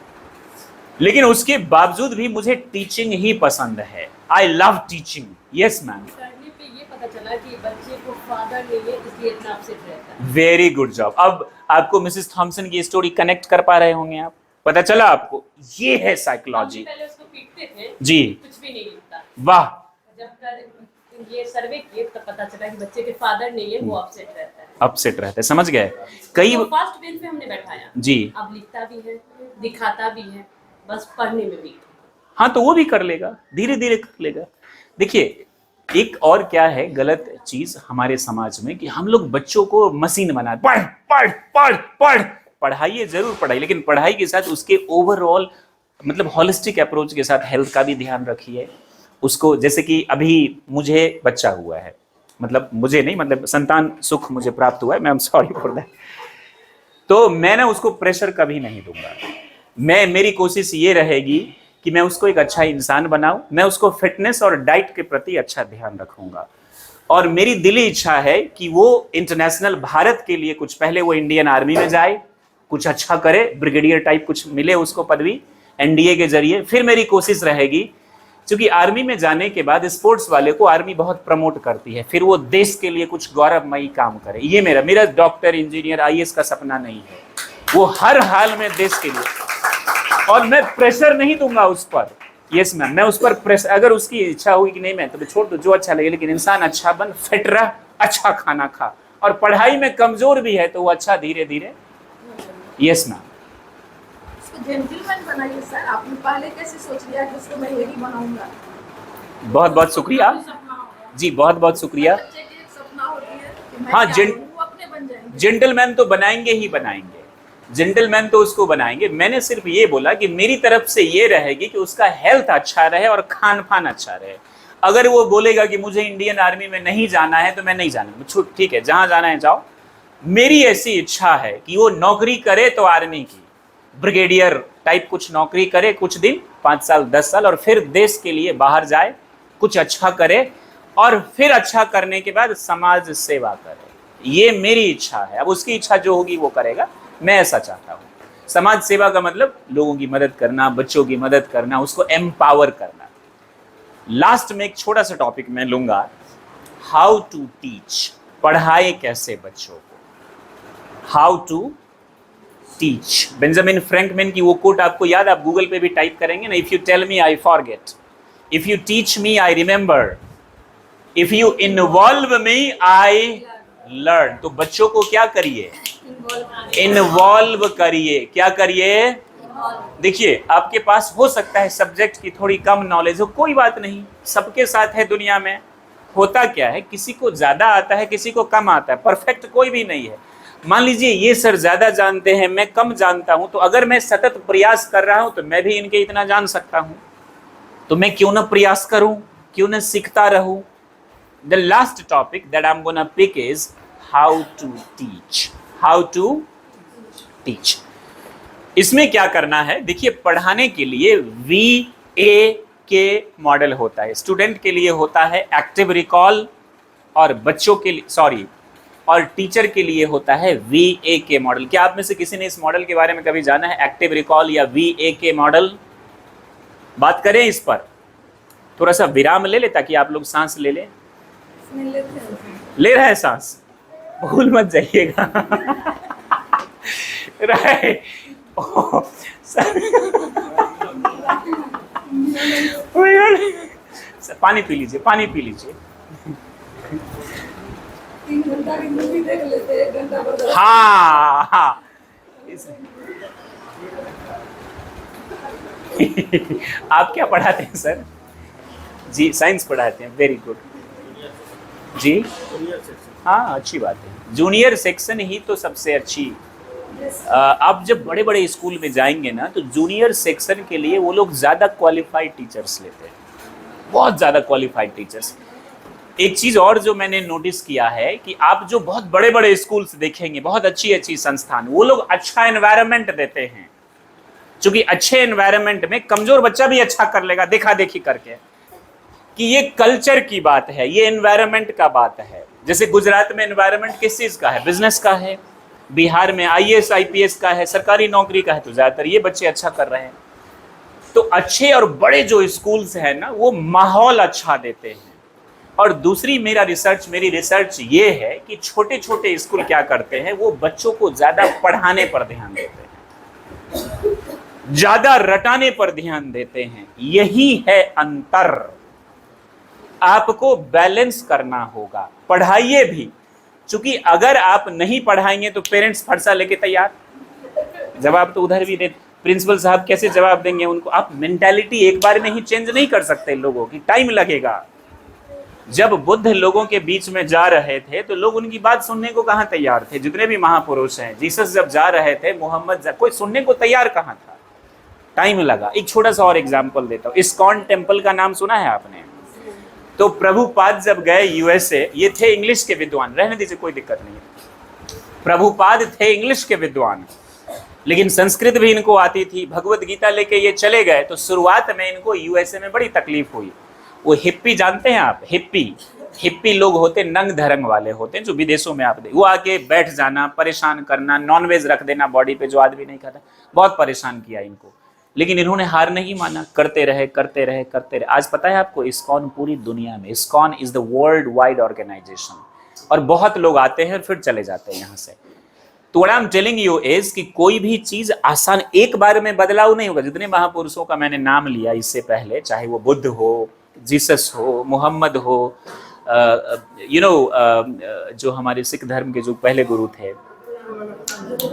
लेकिन उसके बावजूद भी मुझे टीचिंग ही पसंद है। I love teaching. Yes ma'am. करने पे ये पता चला कि बच्चे को फादर नहीं है इसलिए इतना अपसेट रहता है। Very good job. अब आपको मिसेस थॉमसन की स्टोरी कनेक्ट कर पा रहे होंगे आप, पता चला आपको? ये है हम साइकोलॉजी। पहले उसको पीटते थे, जी, कुछ भी नहीं लिखता। वाह। ये सर्वे किए तब पता चला कि बच्चे के फादर नहीं है, वो अपसेट रहता है। अपसेट रहते, समझ गए? कई तो फर्स्ट बेंच पे हमने बैठाया जी। अब लिखता भी है, दिखाता भी है, बस पढ़ने में भी। हाँ, तो वो भी कर लेगा, धीरे धीरे कर लेगा। देखिए, एक और क्या है गलत चीज हमारे समाज में कि हम लोग बच्चों को मशीन बना, पढ़ पढ़ पढ़ पढ़। पढ़ाइए, जरूर पढ़ाई, लेकिन पढ़ाई के साथ उसके ओवरऑल मतलब हॉलिस्टिक अप्रोच के साथ हेल्थ का भी ध्यान रखिए उसको। जैसे कि अभी मुझे बच्चा हुआ है, मतलब मुझे नहीं, मतलब संतान सुख मुझे प्राप्त हुआ है, मैं सॉरी फॉर दैट। तो मैं ना उसको प्रेशर कभी नहीं दूंगा। मेरी कोशिश ये रहेगी कि मैं उसको एक अच्छा इंसान बनाऊं, मैं उसको फिटनेस और डाइट के प्रति अच्छा ध्यान रखूंगा। और मेरी दिली इच्छा है कि वो इंटरनेशनल भारत के लिए कुछ, पहले वो इंडियन आर्मी में जाए, कुछ अच्छा करे, ब्रिगेडियर टाइप कुछ मिले उसको पदवी एनडीए के जरिए। फिर मेरी कोशिश रहेगी, क्योंकि आर्मी में जाने के बाद स्पोर्ट्स वाले को आर्मी बहुत प्रमोट करती है, फिर वो देश के लिए कुछ गौरवमयी काम करे। ये मेरा डॉक्टर, इंजीनियर, आईएएस का सपना नहीं है, वो हर हाल में देश के लिए। और मैं प्रेशर नहीं दूंगा उस पर। यस मैम, मैं उस पर प्रेशर, अगर उसकी इच्छा होगी कि नहीं मैं तो छोड़ दो, जो अच्छा लगे, लेकिन इंसान अच्छा बन, फिट रह, अच्छा खाना खा, और पढ़ाई में कमजोर भी है तो वो अच्छा धीरे धीरे। Yes ma'am. जेंटलमैन बनाइए सर। आपने पहले कैसे सोच लिया कि उसको मैं यही बनाऊंगा? बहुत बहुत शुक्रिया जी, बहुत बहुत शुक्रिया। बच्चे की एक सपना होती है कि मैं हाँ, क्या बनूं, वो अपने बन जाएंगे। जेंटलमैन तो बनाएंगे ही बनाएंगे, जेंटलमैन तो उसको बनाएंगे। मैंने सिर्फ ये बोला कि मेरी तरफ से ये रहेगी कि उसका हेल्थ अच्छा रहे और खान पान अच्छा रहे। अगर वो बोलेगा कि मुझे इंडियन आर्मी में नहीं जाना है तो मैं नहीं जाना, छूट, ठीक है, जहां जाना है जाओ। मेरी ऐसी इच्छा है कि वो नौकरी करे तो आर्मी की, ब्रिगेडियर टाइप कुछ नौकरी करे कुछ दिन, 5 साल 10 साल, और फिर देश के लिए बाहर जाए, कुछ अच्छा करे, और फिर अच्छा करने के बाद समाज सेवा करे। ये मेरी इच्छा है। अब उसकी इच्छा जो होगी वो करेगा, मैं ऐसा चाहता हूँ। समाज सेवा का मतलब लोगों की मदद करना, बच्चों की मदद करना, उसको एम्पावर करना। लास्ट में एक छोटा सा टॉपिक मैं लूंगा, हाउ टू टीच, पढ़ाए कैसे बच्चों को, how to teach. Benjamin Franklin की वो कोट आपको याद, आप गूगल पे भी टाइप करेंगे ना, if you tell me I forget, if you teach me I remember, if you involve me I learn. तो बच्चों को क्या करिए, इन्वॉल्व करिए। क्या करिए? देखिए, आपके पास हो सकता है सब्जेक्ट की थोड़ी कम नॉलेज हो, कोई बात नहीं, सबके साथ है दुनिया में। होता क्या है, किसी को ज्यादा आता है, किसी को कम आता है, परफेक्ट कोई भी नहीं है। मान लीजिए ये सर ज्यादा जानते हैं, मैं कम जानता हूं, तो अगर मैं सतत प्रयास कर रहा हूं तो मैं भी इनके इतना जान सकता हूं। तो मैं क्यों ना प्रयास करूं, क्यों ना सीखता रहूं। The last topic that I'm gonna pick is how to teach. How to teach. इसमें क्या करना है, देखिए, पढ़ाने के लिए VAK मॉडल होता है। स्टूडेंट के लिए होता है एक्टिव रिकॉल, और बच्चों के लिए और टीचर के लिए होता है VAK मॉडल। क्या आप में से किसी ने इस मॉडल के बारे में कभी जाना है, एक्टिव रिकॉल या VAK मॉडल? बात करें इस पर, थोड़ा सा विराम ले ले ताकि आप लोग सांस ले लें। ले रहा है सांस, भूल मत जाइएगा। राइट, पानी पी लीजिए, पानी पी लीजिए। 3 घंटा की मूवी देख लेते हैं, 1 घंटा बर्दाश्त। हाँ हाँ। आप क्या पढ़ाते हैं सर? जी, साइंस पढ़ाते हैं, वेरी गुड जी। हाँ, अच्छी बात है, जूनियर सेक्शन ही तो सबसे अच्छी। आप जब बड़े बड़े स्कूल में जाएंगे ना, तो जूनियर सेक्शन के लिए वो लोग ज़्यादा क्वालिफाइड टीचर्स लेते हैं, बहुत ज़्यादा क्वालिफाइड टीचर्स। एक चीज़ और जो मैंने नोटिस किया है कि आप जो बहुत बड़े बड़े स्कूल्स देखेंगे, बहुत अच्छी अच्छी संस्थान, वो लोग अच्छा एनवायरनमेंट देते हैं, क्योंकि अच्छे एनवायरनमेंट में कमजोर बच्चा भी अच्छा कर लेगा देखा देखी करके। कि ये कल्चर की बात है, ये एनवायरनमेंट का बात है। जैसे गुजरात में एनवायरनमेंट किस चीज का है? बिजनेस का है। बिहार में आईएएस आईपीएस का है, सरकारी नौकरी का है। तो ज्यादातर ये बच्चे अच्छा कर रहे हैं। तो अच्छे और बड़े जो स्कूल्स हैं ना, वो माहौल अच्छा देते हैं। और दूसरी मेरी रिसर्च ये है कि छोटे छोटे स्कूल क्या करते हैं, वो बच्चों को ज्यादा पढ़ाने पर ध्यान देते हैं, ज्यादा रटाने पर ध्यान देते हैं। यही है अंतर। आपको बैलेंस करना होगा, पढ़ाइए भी, क्योंकि अगर आप नहीं पढ़ाएंगे तो पेरेंट्स फरसा लेके तैयार। जवाब तो उधर भी दे, प्रिंसिपल साहब कैसे जवाब देंगे उनको? आप मेंटालिटी एक बार में ही चेंज नहीं कर सकते लोगों की, टाइम लगेगा। जब बुद्ध लोगों के बीच में जा रहे थे तो लोग उनकी बात सुनने को कहां तैयार थे? जितने भी महापुरुष हैं, जीसस जब जा रहे थे, कोई सुनने को तैयार कहां था? टाइम लगा। एक छोटा सा और एग्जाम्पल देता हूं। इस्कॉन टेम्पल का नाम सुना है आपने? तो प्रभुपाद जब गए यूएसए, ये थे इंग्लिश के विद्वान, रहने दीजिए कोई दिक्कत नहीं है। प्रभुपाद थे इंग्लिश के विद्वान, लेकिन संस्कृत भी इनको आती थी। भगवत गीता लेके ये चले गए। तो शुरुआत में इनको यूएसए में बड़ी तकलीफ हुई। वो हिप्पी जानते हैं आप? हिप्पी लोग होते, नंग धरंग वाले होते हैं, जो विदेशों में आप वो आके बैठ जाना, परेशान करना, नॉनवेज रख देना बॉडी पे जो आदमी नहीं खाता। बहुत परेशान किया इनको, लेकिन इन्होंने हार नहीं माना, करते रहे। आज पता है आपको, इस्कॉन पूरी दुनिया में, ISKCON is the world wide organisation, और बहुत लोग आते हैं और फिर चले जाते हैं यहाँ से। तो what I am telling you is कि कोई भी चीज आसान एक बार में बदलाव नहीं होगा। जितने महापुरुषों का मैंने नाम लिया इससे पहले, चाहे वो बुद्ध हो, जीसस हो, मोहम्मद हो, जो हमारे सिख धर्म के जो पहले गुरु थे,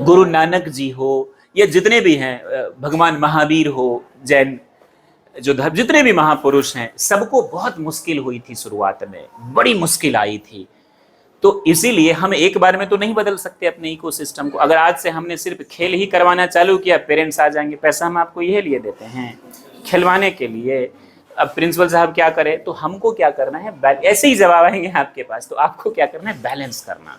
गुरु नानक जी हो, ये जितने भी हैं, भगवान महावीर हो, जैन जो धर्म, जितने भी महापुरुष हैं, सबको बहुत मुश्किल हुई थी शुरुआत में, बड़ी मुश्किल आई थी। तो इसीलिए हम एक बार में तो नहीं बदल सकते अपने इकोसिस्टम को। अगर आज से हमने सिर्फ खेल ही करवाना चालू किया, पेरेंट्स आ जाएंगे, पैसा हम आपको यह लिए देते हैं खिलवाने के लिए। अब प्रिंसिपल साहब क्या करें, तो हमको क्या करना है? ऐसे ही जवाब आएंगे आपके पास। तो आपको क्या करना है? बैलेंस करना,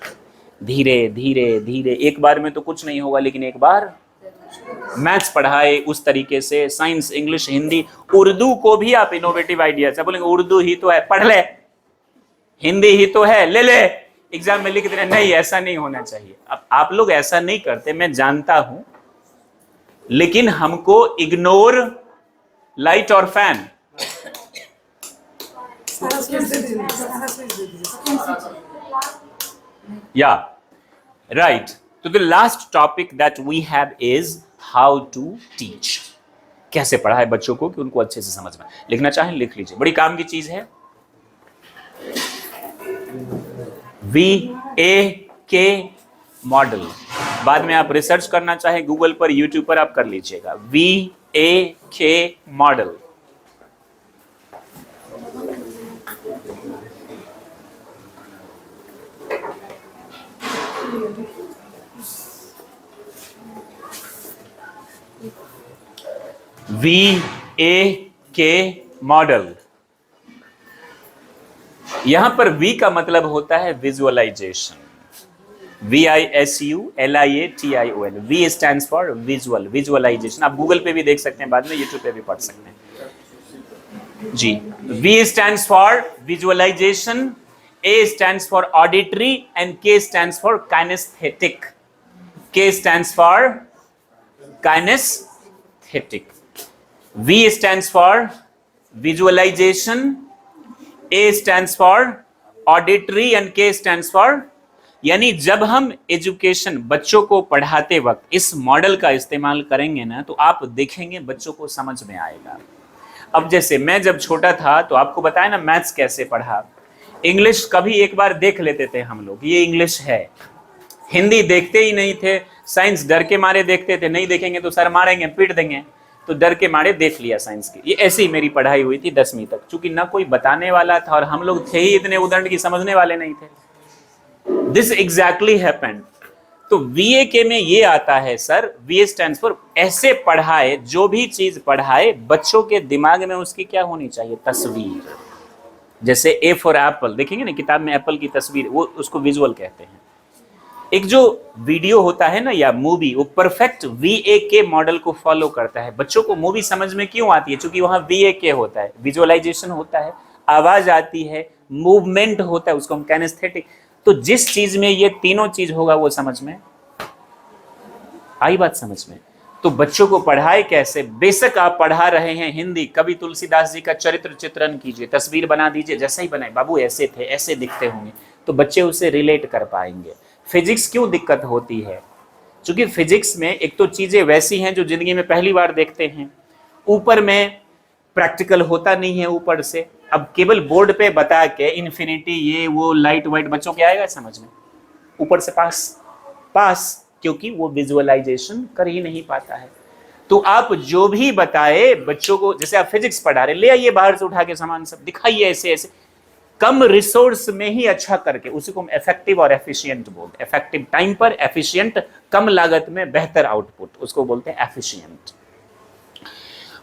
धीरे धीरे। एक बार में तो कुछ नहीं होगा, लेकिन एक बार मैथ्स पढ़ाए उस तरीके से, साइंस, इंग्लिश, हिंदी, उर्दू को भी आप इनोवेटिव आइडिया से बोलेंगे, उर्दू ही तो है, पढ़ ले, हिंदी ही तो है, ले ले, एग्जाम में लिख दे। नहीं, ऐसा नहीं होना चाहिए। अब आप लोग ऐसा नहीं करते, मैं जानता हूं, लेकिन हमको इग्नोर लाइट और फैन, या राइट। तो the last topic that we have is how to teach. कैसे पढ़ाए बच्चों को कि उनको अच्छे से समझ में। लिखना चाहें लिख लीजिए, बड़ी काम की चीज है। VAK मॉडल, बाद में आप रिसर्च करना चाहे गूगल पर, यूट्यूब पर आप कर लीजिएगा। VAK model. VAK model. यहां पर V का मतलब होता है visualisation, VISULIATION। V stands for visual, visualisation. आप गूगल पे भी देख सकते हैं, बाद में यूट्यूब पे भी पढ़ सकते हैं जी। V stands for visualisation, A stands for auditory and K stands for kinaesthetic. K stands for kinaesthetic, V stands for visualization, A stands for auditory and K stands for, यानी जब हम एजुकेशन बच्चों को पढ़ाते वक्त इस मॉडल का इस्तेमाल करेंगे ना, तो आप देखेंगे बच्चों को समझ में आएगा। अब जैसे मैं जब छोटा था तो आपको बताया ना मैथ्स कैसे पढ़ा, इंग्लिश कभी एक बार देख लेते थे हम लोग, ये इंग्लिश है। हिंदी देखते ही नहीं थे, साइंस डर के मारे देखते थे, नहीं देखेंगे तो सर मारेंगे, पीट देंगे, तो डर के मारे देख लिया साइंस की। ये ऐसी मेरी पढ़ाई हुई थी 10वीं तक, क्योंकि ना कोई बताने वाला था और हम लोग थे ही इतने उदंड की समझने वाले नहीं थे। This exactly happened. तो VAK में ये आता है सर, V स्टैंड्स फॉर ऐसे पढ़ाए, जो भी चीज पढ़ाए बच्चों के दिमाग में उसकी क्या होनी चाहिए? तस्वीर। जैसे A फॉर एप्पल, देखेंगे ना किताब में एप्पल की तस्वीर, वो उसको विजुअल कहते हैं। एक जो वीडियो होता है ना या मूवी, वो परफेक्ट VAK मॉडल को फॉलो करता है। बच्चों को मूवी समझ में क्यों आती है? क्योंकि वहां VAK होता है, विजुअलाइजेशन होता है, आवाज आती है, मूवमेंट होता है, उसको हम कैनेस्थेटिक। तो जिस चीज में ये तीनों चीज होगा वो समझ में आई। बात समझ में? तो बच्चों को पढ़ाए कैसे? बेशक आप पढ़ा रहे हैं हिंदी, कभी तुलसीदास जी का चरित्र चित्रण कीजिए, तस्वीर बना दीजिए, जैसा ही बनाए, बाबू ऐसे थे, ऐसे दिखते होंगे, तो बच्चे उससे रिलेट कर पाएंगे। फिजिक्स क्यों दिक्कत होती है? क्योंकि फिजिक्स में एक तो चीजें वैसी हैं जो जिंदगी में पहली बार देखते हैं, ऊपर में प्रैक्टिकल होता नहीं है ऊपर से। अब केवल बोर्ड पे बता के इन्फिनिटी ये वो लाइट वाइट बच्चों के आएगा समझ में? ऊपर से पास पास, क्योंकि वो विजुअलाइजेशन कर ही नहीं पाता है। तो आप जो भी बताए बच्चों को, जैसे आप फिजिक्स पढ़ा रहे, ले आइए बाहर से उठा के सामान सब दिखाइए, ऐसे ऐसे कम रिसोर्स में ही अच्छा करके, उसी को हम इफेक्टिव और एफिशिएंट बोलते हैं। इफेक्टिव टाइम पर, एफिशिएंट कम लागत में बेहतर आउटपुट, उसको बोलते हैं एफिशिएंट।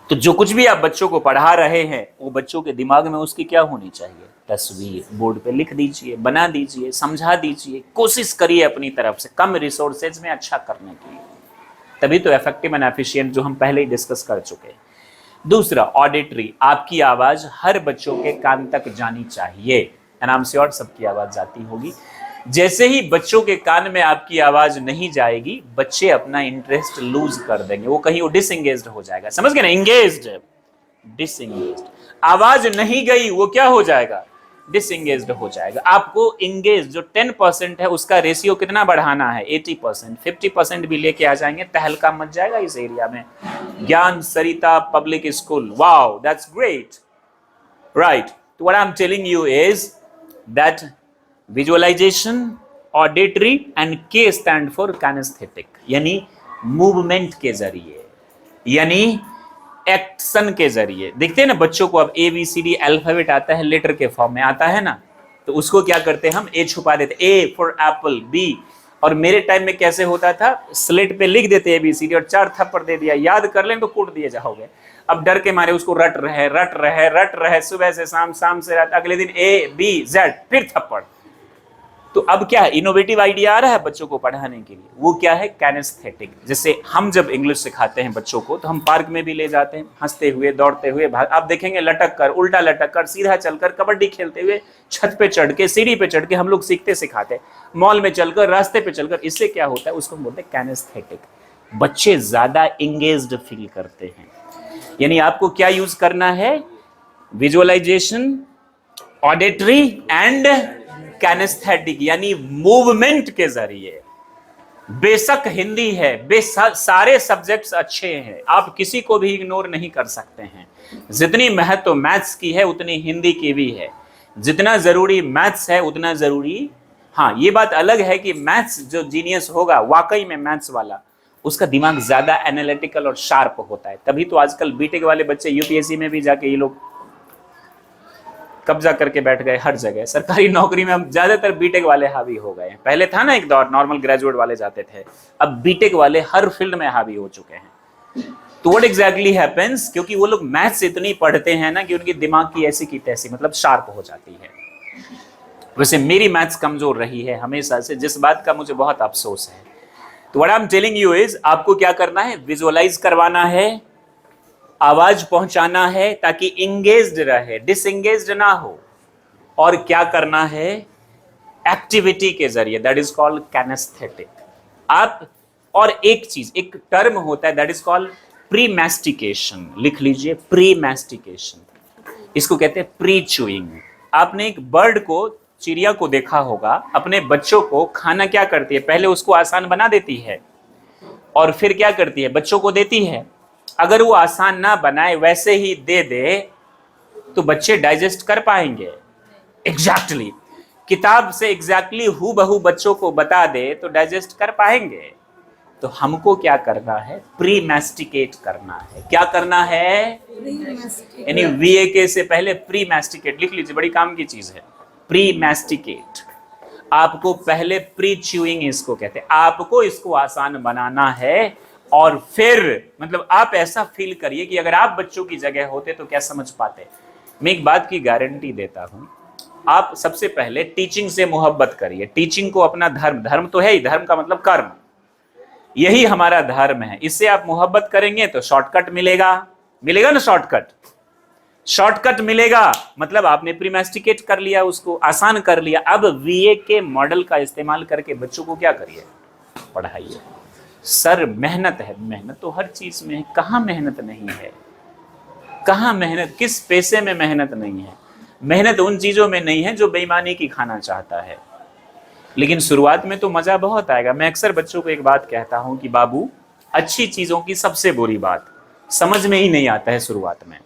तो जो कुछ भी आप बच्चों को पढ़ा रहे हैं वो बच्चों के दिमाग में उसकी क्या होनी चाहिए? तस्वीर बोर्ड पे लिख दीजिए, बना दीजिए, समझा दीजिए, कोशिश करिए अपनी तरफ से कम रिसोर्सेज में अच्छा करने की, तभी तो इफेक्टिव एंड एफिशिएंट जो हम पहले ही डिस्कस कर चुके हैं। दूसरा, ऑडिटरी, आपकी आवाज हर बच्चों के कान तक जानी चाहिए। एंड आई एम श्योर सबकी आवाज जाती होगी। जैसे ही बच्चों के कान में आपकी आवाज नहीं जाएगी, बच्चे अपना इंटरेस्ट लूज कर देंगे, वो कहीं वो डिसएंगेज्ड हो जाएगा। समझ गए ना? Engaged, disengaged. आवाज नहीं गई, वो क्या हो जाएगा? डिसएंगेज्ड हो जाएगा। आपको एंगेज जो 10% है उसका रेशियो कितना बढ़ाना है? 80%, 50% भी लेके आ जाएंगे, तहलका मच जाएगा इस एरिया में। Gyan Sarita public school, wow, that's great, right. तो what I am telling you is that visualization, auditory and K stand for kinesthetic, यानी मूवमेंट के जरिए, यानी एक्शन के जरिए। देखते हैं ना बच्चों को, अब ABCD अल्फाबेट आता है, लेटर के फॉर्म में आता है ना, तो उसको क्या करते हैं हम? A छुपा देते, A फॉर एप्पल, B। और मेरे टाइम में कैसे होता था? स्लेट पे लिख देते ABCD और 4 थप्पड़ दे दिया, याद कर लें तो कूट दिए जाओगे। अब डर के मारे उसको रट रहे सुबह से शाम, शाम से रात, अगले दिन ABZ, फिर थप्पड़। तो अब क्या है? इनोवेटिव आइडिया आ रहा है बच्चों को पढ़ाने के लिए, वो क्या है? कैनेस्थेटिक। जैसे हम जब इंग्लिश सिखाते हैं बच्चों को, तो हम पार्क में भी ले जाते हैं, हंसते हुए, दौड़ते हुए, आप देखेंगे लटक कर, उल्टा लटक कर, सीधा चलकर, कबड्डी खेलते हुए, छत पे चढ़ के, सीढ़ी पे चढ़ के हम लोग सीखते सिखाते हैं, मॉल में चलकर, रास्ते पे चलकर। इससे क्या होता है? उसको हम बोलते हैं कैनेस्थेटिक। बच्चे ज्यादा एंगेज्ड फील करते हैं। यानी आपको क्या यूज करना है? विजुअलाइजेशन, ऑडिटरी एंड कैनेस्थेटिक, यानी मूवमेंट के जरिए। बेशक हिंदी है, सारे सब्जेक्ट्स अच्छे हैं, आप किसी को भी इग्नोर नहीं कर सकते हैं। जितनी महत्व मैथ्स की है उतनी हिंदी की भी है। जितना जरूरी मैथ्स है उतना जरूरी, हाँ ये बात अलग है कि मैथ्स जो जीनियस होगा, वाकई में मैथ्स वाला, उसका दिमाग ज्यादा एनालिटिकल और शार्प होता है। तभी तो आजकल बीटेक वाले बच्चे UPSC में भी जाके ये लोग कब्जा करके बैठ गए हर जगह। सरकारी नौकरी में हम ज्यादातर बीटेक वाले हावी हो गए हैं। पहले था ना एक दौर नॉर्मल ग्रेजुएट वाले जाते थे, अब बीटेक वाले हर फील्ड में हावी हो चुके हैं। तो व्हाट एग्जैक्टली हैपेंस? क्योंकि वो लोग मैथ्स इतनी पढ़ते हैं ना कि उनकी दिमाग की ऐसी की तैसी, मतलब शार्प हो जाती है। वैसे मेरी मैथ्स कमजोर रही है हमेशा से, जिस बात का मुझे बहुत अफसोस है। तो what I am telling you is, आपको क्या करना है? विजुअलाइज करवाना है, आवाज पहुंचाना है ताकि इंगेज्ड रहे, डिसएंगेज्ड ना हो। और क्या करना है? एक्टिविटी के जरिए, दैट इज कॉल्ड कैनेस्थेटिक। आप, और एक चीज, एक टर्म होता है that is called pre mastication, लिख लीजिए, प्री मैस्टिकेशन। इसको कहते हैं प्री च्यूइंग। आपने एक बर्ड को, चिड़िया को देखा होगा, अपने बच्चों को खाना क्या करती है? पहले उसको आसान बना देती है और फिर क्या करती है? बच्चों को देती है। अगर वो आसान ना बनाए, वैसे ही दे दे, तो बच्चे डाइजेस्ट कर पाएंगे? एग्जैक्टली। किताब से एग्जैक्टली हूबहू बच्चों को बता दे तो डाइजेस्ट कर पाएंगे? तो हमको क्या करना है? प्री मैस्टिकेट करना है। क्या करना है? यानी VAK से पहले प्री मैस्टिकेट, लिख लीजिए, बड़ी काम की चीज है। प्री मैस्टिकेट, आपको पहले प्री च्यूइंग इसको कहते हैं। आपको इसको आसान बनाना है और फिर, मतलब आप ऐसा फील करिए कि अगर आप बच्चों की जगह होते तो क्या समझ पाते। मैं एक बात की गारंटी देता हूं, आप सबसे पहले टीचिंग से मोहब्बत करिए, टीचिंग को अपना धर्म, धर्म तो है ही, धर्म का मतलब कर्म, यही हमारा धर्म है, इससे आप मोहब्बत करेंगे तो शॉर्टकट मिलेगा, मिलेगा ना शॉर्टकट, शॉर्टकट मिलेगा, मतलब आपने प्रीमेस्टिकेट कर लिया, उसको आसान कर लिया। अब वीए के मॉडल का इस्तेमाल करके बच्चों को क्या करिए, पढ़ाइए। सर मेहनत है, मेहनत तो हर चीज में है, कहां मेहनत नहीं है, कहां मेहनत, किस पैसे में मेहनत नहीं है? मेहनत उन चीजों में नहीं है जो बेईमानी की खाना चाहता है, लेकिन शुरुआत में तो मजा बहुत आएगा। मैं अक्सर बच्चों को एक बात कहता हूं कि बाबू, अच्छी चीजों की सबसे बुरी बात समझ में ही नहीं आता है शुरुआत में,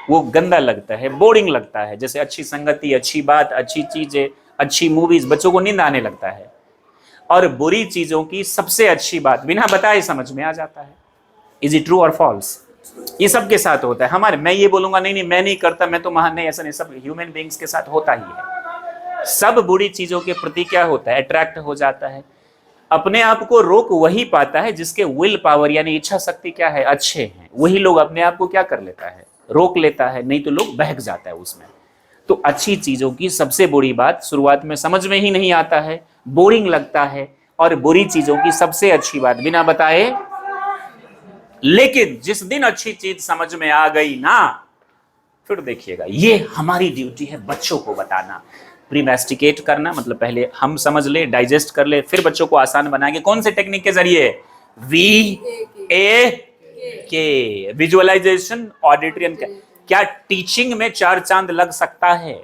वो गंदा लगता है, बोरिंग लगता है। जैसे अच्छी संगति, अच्छी बात, अच्छी चीजें, अच्छी मूवीज, बच्चों को नींद आने लगता है। और बुरी चीजों की सबसे अच्छी बात बिना बताए समझ में आ जाता है। इज इट ट्रू और फॉल्स? ये सबके साथ होता है हमारे। मैं ये बोलूंगा नहीं नहीं मैं नहीं करता, मैं तो महान नहीं, ऐसा नहीं, सब ह्यूमन बीइंग्स के साथ होता ही है। सब बुरी चीजों के प्रति क्या होता है, अट्रैक्ट हो जाता है। अपने आप को रोक वही पाता है जिसके विल पावर यानी इच्छा शक्ति क्या है, अच्छे हैं, वही लोग अपने आप को क्या कर लेता है, रोक लेता है, नहीं तो लोग बहक जाता है उसमें। तो अच्छी चीजों की सबसे बुरी बात शुरुआत में समझ में ही नहीं आता है, बोरिंग लगता है, और बुरी चीजों की सबसे अच्छी बात बिना बताए। लेकिन जिस दिन अच्छी चीज समझ में आ गई ना, फिर देखिएगा, ये हमारी ड्यूटी है बच्चों को बताना, प्रीमेस्टिकेट करना, मतलब पहले हम समझ ले, डाइजेस्ट कर ले, फिर बच्चों को आसान बनाएंगे। कौन से टेक्निक के जरिए? VAK, visualisation, auditory. क्या टीचिंग में 4 चांद लग सकता है?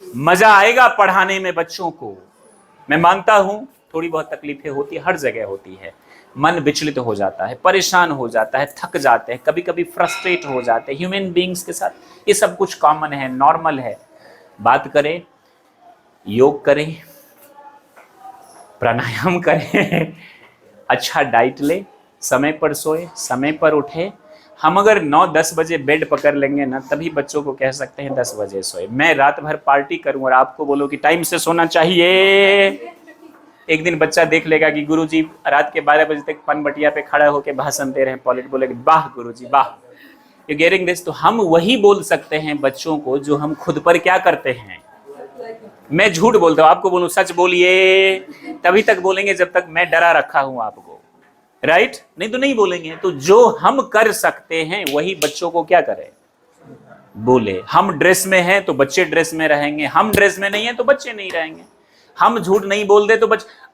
मजा आएगा पढ़ाने में बच्चों को। मैं मानता हूं थोड़ी बहुत तकलीफें होती है, हर जगह होती है, मन विचलित हो जाता है, परेशान हो जाता है, थक जाते हैं, कभी कभी फ्रस्ट्रेट हो जाते हैं ह्यूमन बीइंग्स के साथ, ये सब कुछ कॉमन है, नॉर्मल है। बात करें, योग करें, प्राणायाम करें, अच्छा डाइट ले, समय पर सोए, समय पर उठे। हम अगर 9-10 बजे बेड पकड़ लेंगे ना, तभी बच्चों को कह सकते हैं 10 बजे सोए। मैं रात भर पार्टी करूं और आपको बोलो कि टाइम से सोना चाहिए, एक दिन बच्चा देख लेगा कि गुरुजी रात के 12 बजे तक पनबटिया पे खड़ा होकर भाषण दे रहे हैं, पॉलिट बोलेगा वाह गुरुजी वाह, यू गेटिंग दिस। तो हम वही बोल सकते हैं बच्चों को जो हम खुद पर क्या करते हैं। मैं झूठ बोलता हूं, आपको बोलूं सच बोलिए, तभी तक बोलेंगे जब तक मैं डरा रखा हूं आपको, राइट? नहीं तो नहीं बोलेंगे। तो जो हम कर सकते हैं वही बच्चों को क्या करें, बोले। हम ड्रेस में हैं तो बच्चे ड्रेस में रहेंगे, हम ड्रेस में नहीं है तो बच्चे नहीं रहेंगे। हम झूठ नहीं बोल दे तो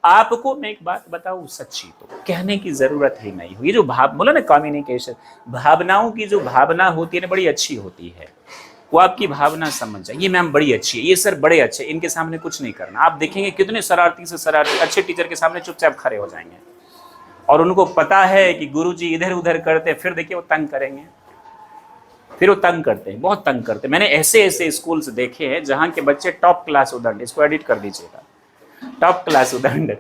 आपको मैं एक बात बताऊं सच्ची, तो कहने की जरूरत ही नहीं हुई। जो भाव बोला ना, कम्युनिकेशन, भावनाओं की जो भावना होती है ना, बड़ी अच्छी होती है। वो आपकी भावना समझ जाए, ये मैम बड़ी अच्छी है, ये सर बड़े अच्छे, इनके सामने कुछ नहीं करना। आप देखेंगे कितने शरारती से शरारती अच्छे टीचर के सामने चुपचाप खड़े हो जाएंगे, और उनको पता है कि गुरुजी इधर उधर करते, फिर देखिए वो तंग करेंगे, फिर वो तंग करते हैं, बहुत तंग करते हैं। मैंने ऐसे ऐसे स्कूल्स देखे हैं जहां के बच्चे टॉप क्लास उदंड, इसको एडिट कर दीजिएगा, टॉप क्लास उदंड।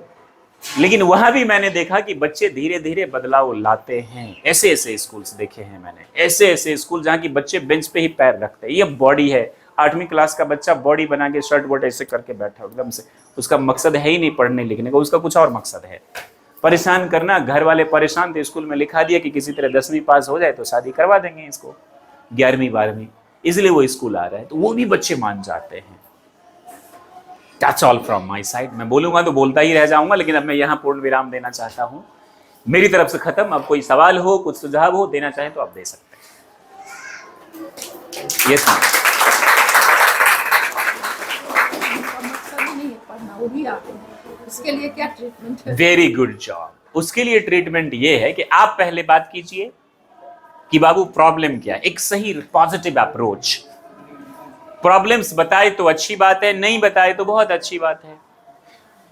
लेकिन वहां भी मैंने देखा कि बच्चे धीरे धीरे बदलाव लाते हैं। ऐसे ऐसे स्कूल्स देखे हैं मैंने, ऐसे ऐसे स्कूल जहां की बच्चे बेंच पे ही पैर रखते हैं। ये बॉडी है, 8वीं क्लास का बच्चा बॉडी बना के शर्ट वोट ऐसे करके बैठा एकदम से, उसका मकसद है ही नहीं पढ़ने लिखने का, उसका कुछ और मकसद है, परेशान करना। घर वाले परेशान थे, स्कूल में लिखा दिया कि किसी तरह 10वीं पास हो जाए तो शादी करवा देंगे इसको, 11वीं 12वीं, इसलिए वो स्कूल आ रहा है। तो वो भी बच्चे मान जाते हैं। That's all from my side। मैं बोलूंगा तो बोलता ही रह जाऊंगा, लेकिन अब मैं यहाँ पूर्ण विराम देना चाहता हूँ। मेरी तरफ से खत्म। अब कोई सवाल हो, कुछ सुझाव हो देना चाहें तो आप दे सकते हैं। Yes ma'am. मकसद ही नहीं है पढ़ना, वो भी आते हैं, उसके लिए क्या ट्रीटमेंट है? Very good job. उसके लिए ट्रीटमेंट ये है कि आप पहले बात कीजिए कि बाबू प्रॉब्लम क्या है, एक सही पॉजिटिव अप्रोच। प्रॉब्लम्स बताए तो अच्छी बात है, नहीं बताए तो बहुत अच्छी बात है।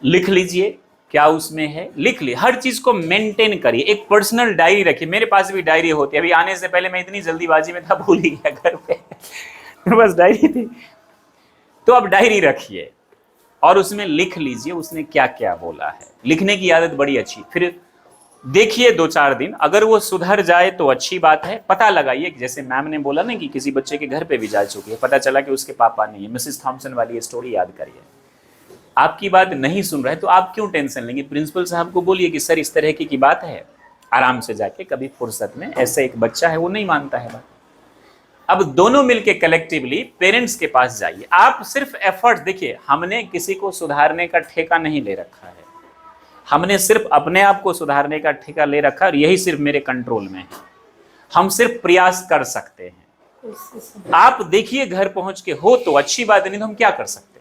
लिख लीजिए क्या उसमें है, लिख ली, हर चीज को मेंटेन करिए। एक पर्सनल डायरी रखिए, मेरे पास भी डायरी होती है। अभी आने से पहले मैं इतनी जल्दीबाजी में था, भूल ही गया घर पे, मेरे पास डायरी थी। तो अब डायरी रखिए और उसमें लिख लीजिए उसने क्या क्या बोला है। लिखने की आदत बड़ी अच्छी। फिर देखिए 2-4 दिन, अगर वो सुधर जाए तो अच्छी बात है। पता लगाइए, जैसे मैम ने बोला ना कि किसी बच्चे के घर पे भी जा चुकी है, पता चला कि उसके पापा नहीं है, मिसेस थॉमसन वाली स्टोरी याद करिए। आपकी बात नहीं सुन रहा है तो आप क्यों टेंशन लेंगे? प्रिंसिपल साहब को बोलिए कि सर इस तरह की बात है, आराम से जाके कभी फुर्सत में। ऐसे एक बच्चा है वो नहीं मानता है बात, अब दोनों मिलके कलेक्टिवली पेरेंट्स के पास जाइए। आप सिर्फ एफर्ट देखिए, हमने किसी को सुधारने का ठेका नहीं ले रखा है, हमने सिर्फ अपने आप को सुधारने का ठेका ले रखा है और यही सिर्फ मेरे कंट्रोल में है। हम सिर्फ प्रयास कर सकते हैं। आप देखिए घर पहुंच के हो तो अच्छी बात, नहीं तो हम क्या कर सकते हैं।